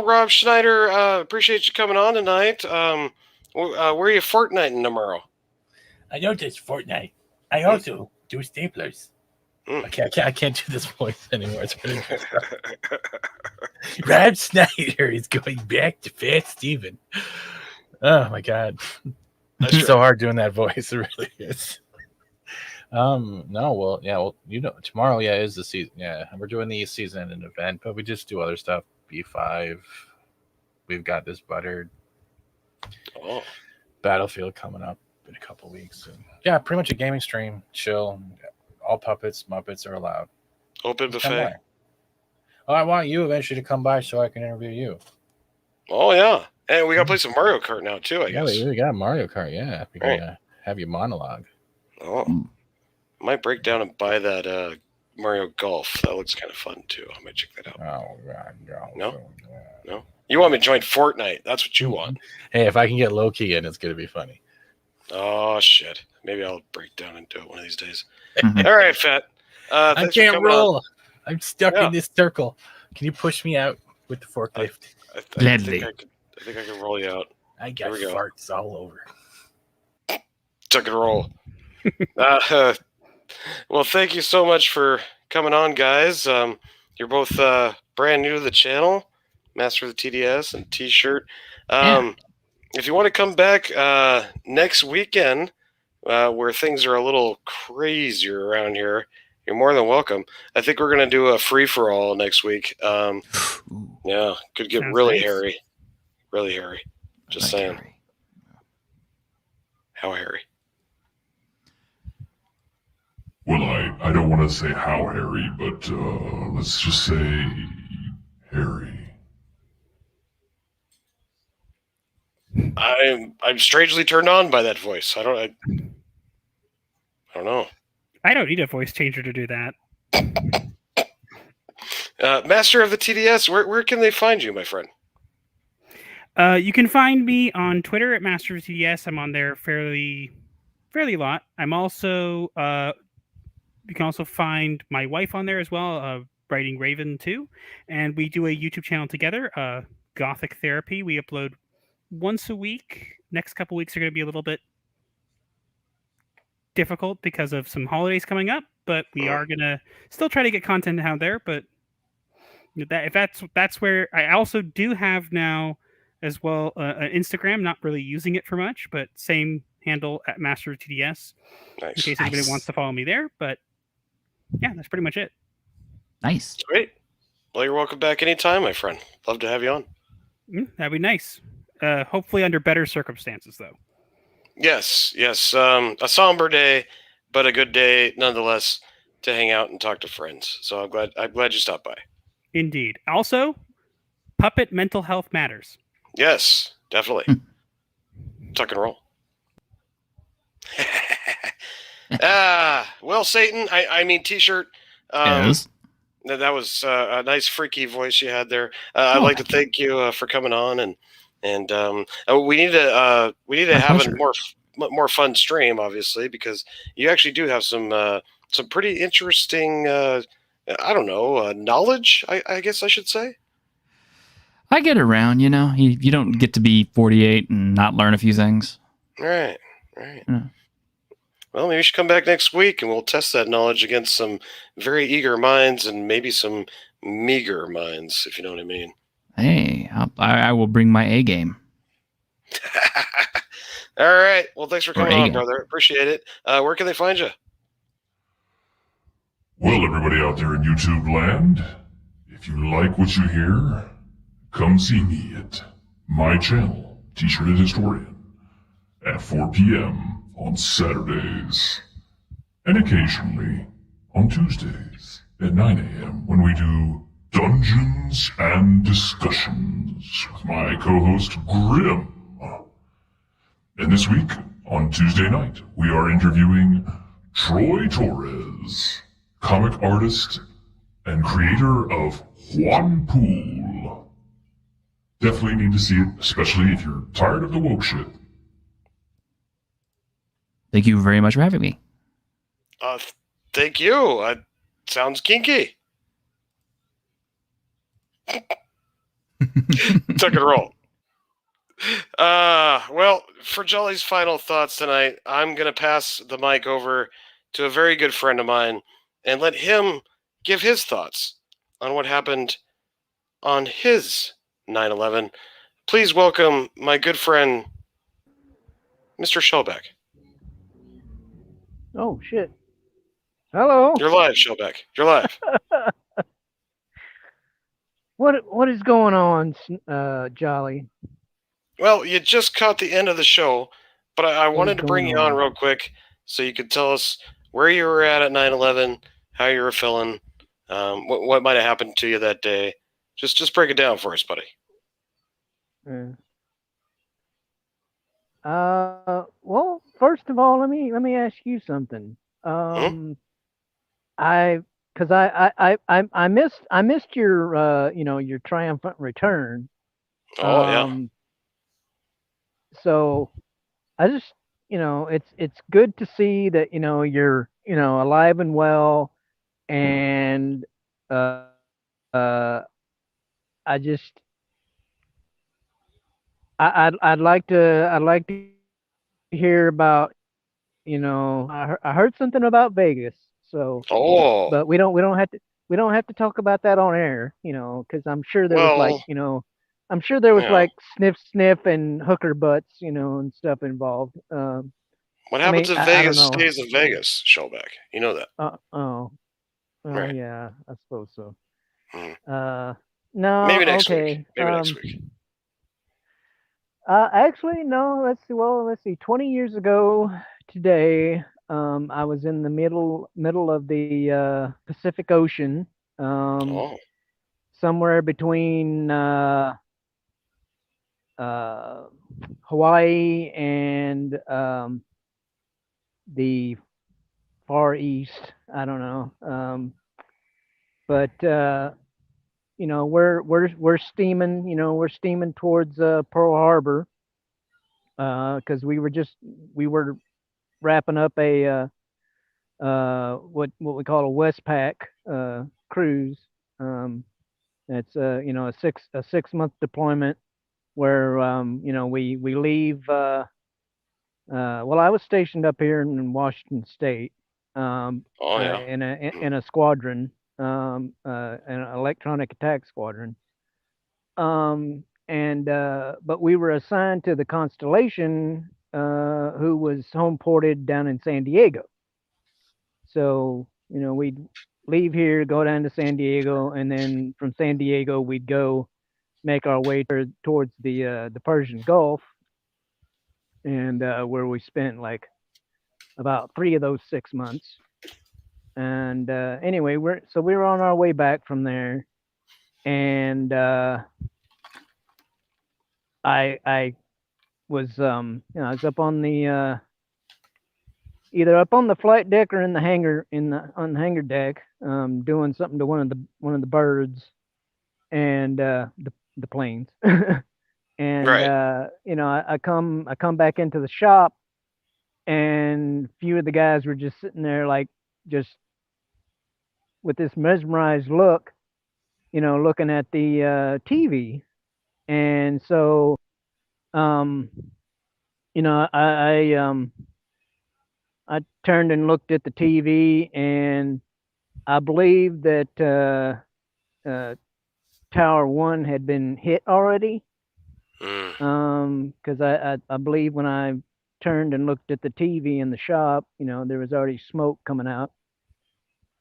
Rob Schneider, appreciate you coming on tonight. Where are you Fortniting tomorrow? I don't just Fortnite. I also do staplers. Mm. I can't do this voice anymore. It's really Rob Snyder is going back to Fat Steven. Oh my god. It's so hard doing that voice. It really is. Tomorrow, is the season. Yeah, we're doing the season and event, but we just do other stuff. B5. We've got this buttered Battlefield coming up in a couple weeks. And yeah, pretty much a gaming stream. Chill. All puppets, Muppets are allowed. Open Just come buffet. by. Oh, I want you eventually to come by so I can interview you. Oh yeah, and we got to play some Mario Kart now too. I guess. Yeah, we got Mario Kart. Yeah, we Right. gotta have your monologue. Oh, might break down and buy that Mario Golf. That looks kind of fun too. I might check that out. Oh God, No? No? You want me to join Fortnite? That's what you want. Hey, if I can get Loki in, it's gonna be funny. Oh shit! Maybe I'll break down and do it one of these days. Mhm. All right, Fat. I Thanks for can't coming on. roll. I'm stuck Yeah. in this circle. Can you push me out with the forklift? I Gladly. think I can roll you out. I There got we go. farts all over. Tuck and roll. Well, thank you so much for coming on, guys. You're both brand new to the channel, Master of the TDS and T-shirt. If you want to come back next weekend, where things are a little crazier around here, you're more than welcome. I think we're going to do a free-for-all next week. Yeah, could get Sounds really nice. hairy. Really hairy. Just Like saying. Harry. How hairy? Well, I don't want to say how hairy, but let's just say hairy. I'm strangely turned on by that voice. I don't know. I don't need a voice changer to do that. Master of the TDS, where can they find you, my friend? You can find me on Twitter at Master of TDS. I'm on there fairly a lot. I'm also you can also find my wife on there as well, writing Raven too, and we do a YouTube channel together, Gothic Therapy. We upload once a week. Next couple weeks are going to be a little bit difficult because of some holidays coming up, but we are going to still try to get content out there. But that's where I also do have now as well an Instagram, not really using it for much, but same handle at Master of TDS. Nice. In case anybody Nice. wants to follow me there. But yeah, that's pretty much it. Nice. Great. Well, you're welcome back anytime, my friend. Love to have you on. That'd be nice. Hopefully under better circumstances, though. Yes. A somber day, but a good day nonetheless to hang out and talk to friends. So I'm glad you stopped by. Indeed. Also, puppet mental health matters. Yes, definitely. Tuck and roll. Well, Satan, I mean T-shirt. Yes. That was a nice freaky voice you had there. I'd like to thank you for coming on, and we need to have a more fun stream, obviously, because you actually do have some pretty interesting knowledge. I guess I should say. I get around, you know. You don't get to be 48 and not learn a few things. Right. Yeah. Well, maybe you should come back next week and we'll test that knowledge against some very eager minds and maybe some meager minds, if you know what I mean. Hey, I will bring my A game. All right. Well, thanks for coming on, A-game. brother. Appreciate it. Where can they find you? Well, everybody out there in YouTube land, if you like what you hear, come see me at my channel, T-Shirted Historian, at 4 p.m. on Saturdays, and occasionally on Tuesdays at 9 a.m. when we do Dungeons and Discussions with my co-host Grim. And this week, on Tuesday night, we are interviewing Troy Torres, comic artist and creator of Juan Pool. Definitely need to see it, especially if you're tired of the woke shit. Thank you very much for having me. Thank you. Sounds kinky. Tuck and roll. Well, for Jolly's final thoughts tonight, I'm going to pass the mic over to a very good friend of mine and let him give his thoughts on what happened on his 9/11. Please welcome my good friend, Mr. Shellback. Oh, shit. Hello. You're live, Shellback. You're live. What is going on, Jolly? Well, you just caught the end of the show, but I wanted to bring you on on? real quick so you could tell us where you were at 9/11, how you were feeling, what might have happened to you that day. Just break it down for us, buddy. Well, first of all, let me ask you something. I missed your your triumphant return, Oh yeah. So I just, it's good to see that you're alive and well, and uh, uh, I just I'd like to hear about I heard something about Vegas, so Oh but we don't have to talk about that on air, because I'm sure there was well, yeah. like sniff sniff and hooker butts, and stuff involved. What I happens mean, if I don't Vegas know. stays in Vegas, Shellback? You know that, Oh, right? yeah, I suppose so. Mhm. No, Maybe next week. okay. Maybe next week. Actually, no. Let's see. 20 years ago today, I was in the middle of the Pacific Ocean, Oh, somewhere between uh, Hawaii and the Far East. I don't know, but we're steaming. We're steaming towards Pearl Harbor, because we were wrapping up a what we call a Westpac cruise. It's a 6 month deployment where we leave. Well, I was stationed up here in Washington State, oh yeah. in a squadron, an electronic attack squadron. And But we were assigned to the Constellation, who was home ported down in San Diego. So we'd leave here, go down to San Diego, and then from San Diego we'd go make our way towards the Persian Gulf, and where we spent like about 3 of those 6 months. And anyway, we were on our way back from there, and I was I was up on the either up on the flight deck or in the hangar on the hangar deck, doing something to one of the birds, and the planes. And Right. I come back into the shop, and a few of the guys were just sitting there, like, just with this mesmerized look, looking at the TV. And so um I turned and looked at the TV, and I believe that Tower One had been hit already. Because I believe when I turned and looked at the TV in the shop, there was already smoke coming out.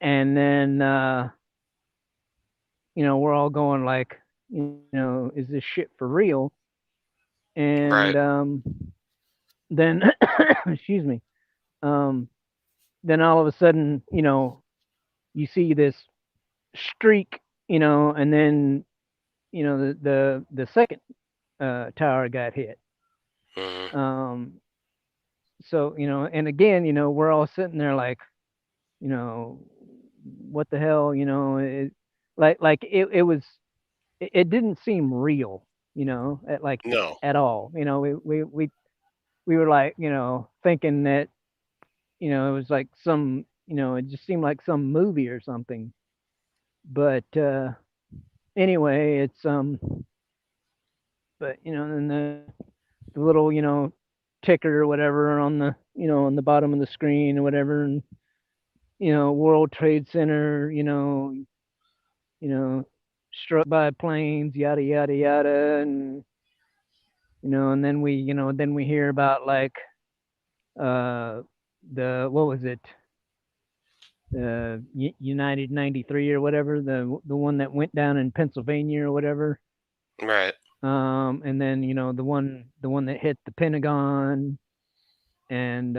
And then we're all going like, is this shit for real? And Right. then excuse me. Then all of a sudden, you see this streak, and then the second tower got hit. So and again, we're all sitting there like, what the hell, it didn't seem real, No. at all. We were like, thinking that, it was like it just seemed like some movie or something. But anyway, it's but then the little, ticker or whatever on the, on the bottom of the screen or whatever, and World Trade Center, struck by planes, yada yada yada, and and then we hear about like the what was it, United 93 or whatever, the one that went down in Pennsylvania or whatever. Right. And then the one that hit the Pentagon, and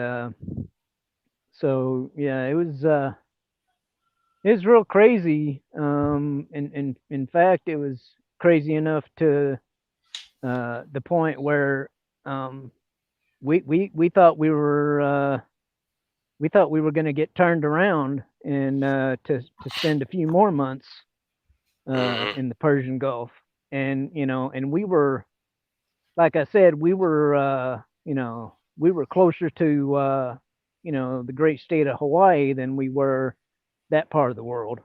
so yeah, it was real crazy. And in fact, it was crazy enough to the point where we thought we were going to get turned around and to spend a few more months in the Persian Gulf. and and we were, like I said, we were we were closer to the great state of Hawaii than we were that part of the world.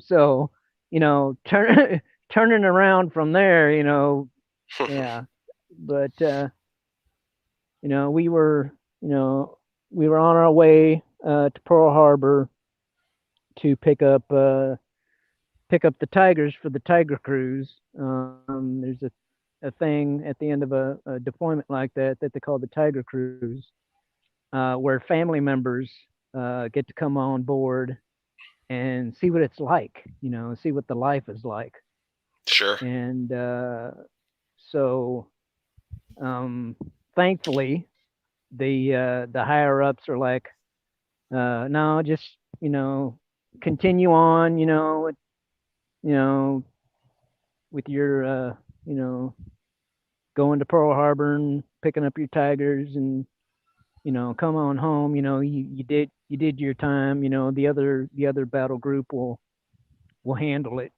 So turning around from there, yeah, but we were on our way to Pearl Harbor to pick up the Tigers for the Tiger Cruise. There's a thing at the end of a deployment like that they call the Tiger Cruise, where family members get to come on board and see what it's like, see what the life is like. Sure. And so thankfully the higher ups are like, no, just continue on, with your going to Pearl Harbor and picking up your Tigers, and come on home. You did your time. The other battle group will handle it.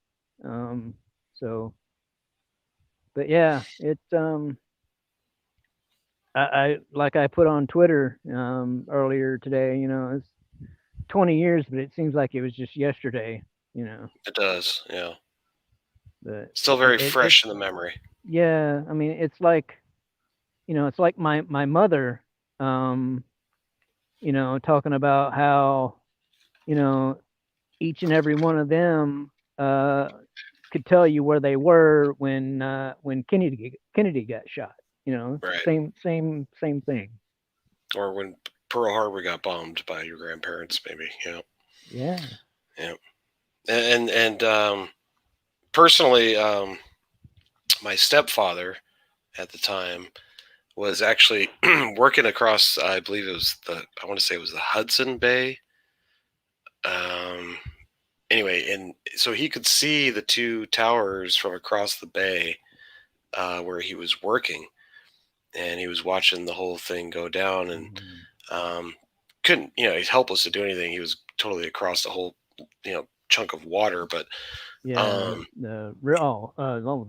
So, but yeah, it's I like I put on Twitter earlier today. It's 20 years, but it seems like it was just yesterday. It does, yeah. But Still very fresh in the memory. Yeah, I mean, it's like, it's like my mother, talking about how, each and every one of them could tell you where they were when Kennedy got shot. Right. Same thing. Or when Pearl Harbor got bombed by your grandparents, maybe. Yeah. Yeah. And personally, my stepfather at the time was actually working across, I believe it was the Hudson Bay. Anyway, and so he could see the two towers from across the bay where he was working, and he was watching the whole thing go down, and couldn't, he's helpless to do anything. He was totally across the whole, chunk of water, but yeah, the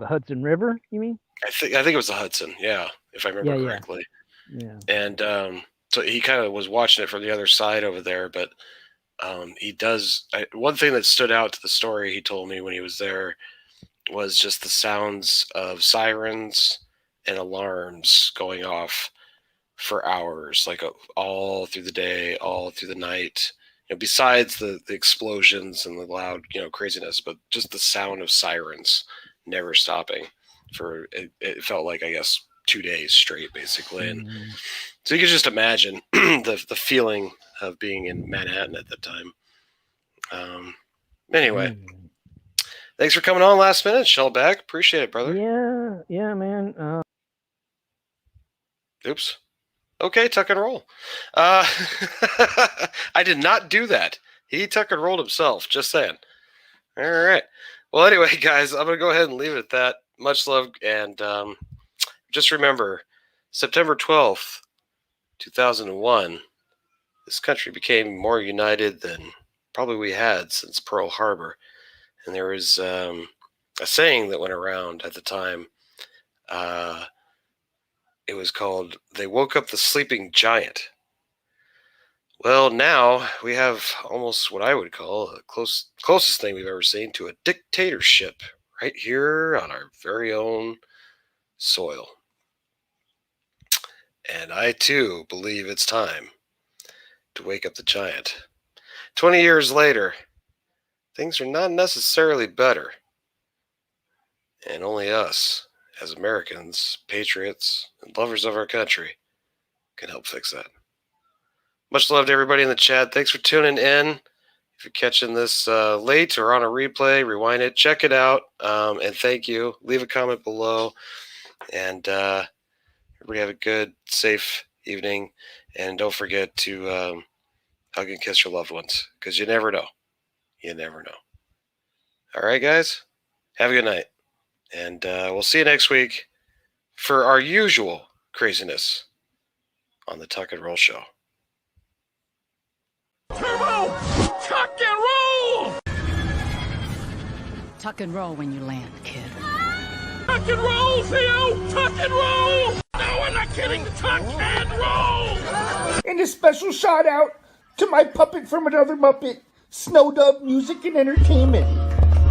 Hudson River, you mean? I think it was the Hudson, yeah, if I remember correctly. Yeah. And so he kind of was watching it from the other side over there, but he does. One thing that stood out to the story he told me when he was there was just the sounds of sirens and alarms going off for hours, like all through the day, all through the night. Besides the explosions and the loud, craziness, but just the sound of sirens never stopping for it felt like, I guess, 2 days straight, basically. And so you can just imagine the feeling of being in Manhattan at that time. Anyway, thanks for coming on last minute, Shellback. Appreciate it, brother. Yeah, man. Oops. Okay, tuck and roll. I did not do that. He tuck and rolled himself. Just saying. All right. Well, anyway, guys, I'm going to go ahead and leave it at that. Much love. And just remember, September 12th, 2001, this country became more united than probably we had since Pearl Harbor. And there was a saying that went around at the time. It was called, "They woke up the sleeping giant." Well, now we have almost what I would call the closest thing we've ever seen to a dictatorship right here on our very own soil. And I, too, believe it's time to wake up the giant. 20 years later, things are not necessarily better. And only us, as Americans, patriots, and lovers of our country, can help fix that. Much love to everybody in the chat. Thanks for tuning in. If you're catching this late or on a replay, rewind it, check it out, and thank you. Leave a comment below, and everybody have a good, safe evening, and don't forget to hug and kiss your loved ones, because you never know. You never know. All right, guys? Have a good night. And we'll see you next week for our usual craziness on the Tuck and Roll Show. Turbo! Tuck and roll! Tuck and roll when you land, kid. and roll, Theo! Tuck and roll! No, I'm not kidding! Tuck and roll! And a special shout out to my puppet from another Muppet, Snow Dove Music and Entertainment.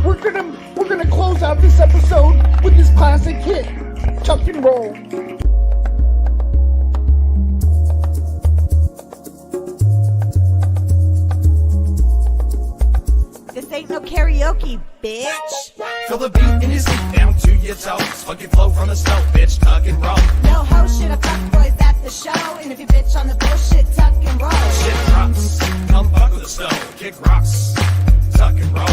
We're gonna close out this episode with this classic hit, Tuck and Roll. This ain't no karaoke, bitch. Feel the beat in your seat down to your toes. Funky flow from the snow, bitch, tuck and roll. No ho shit, I fuck boys at the show. And if you bitch on the bullshit, tuck and roll. Shit drops, come fuck with the snow. Kick rocks, tuck and roll.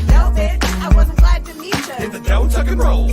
No, bitch, I wasn't glad to meet ya. Hit the dough, tuck and roll.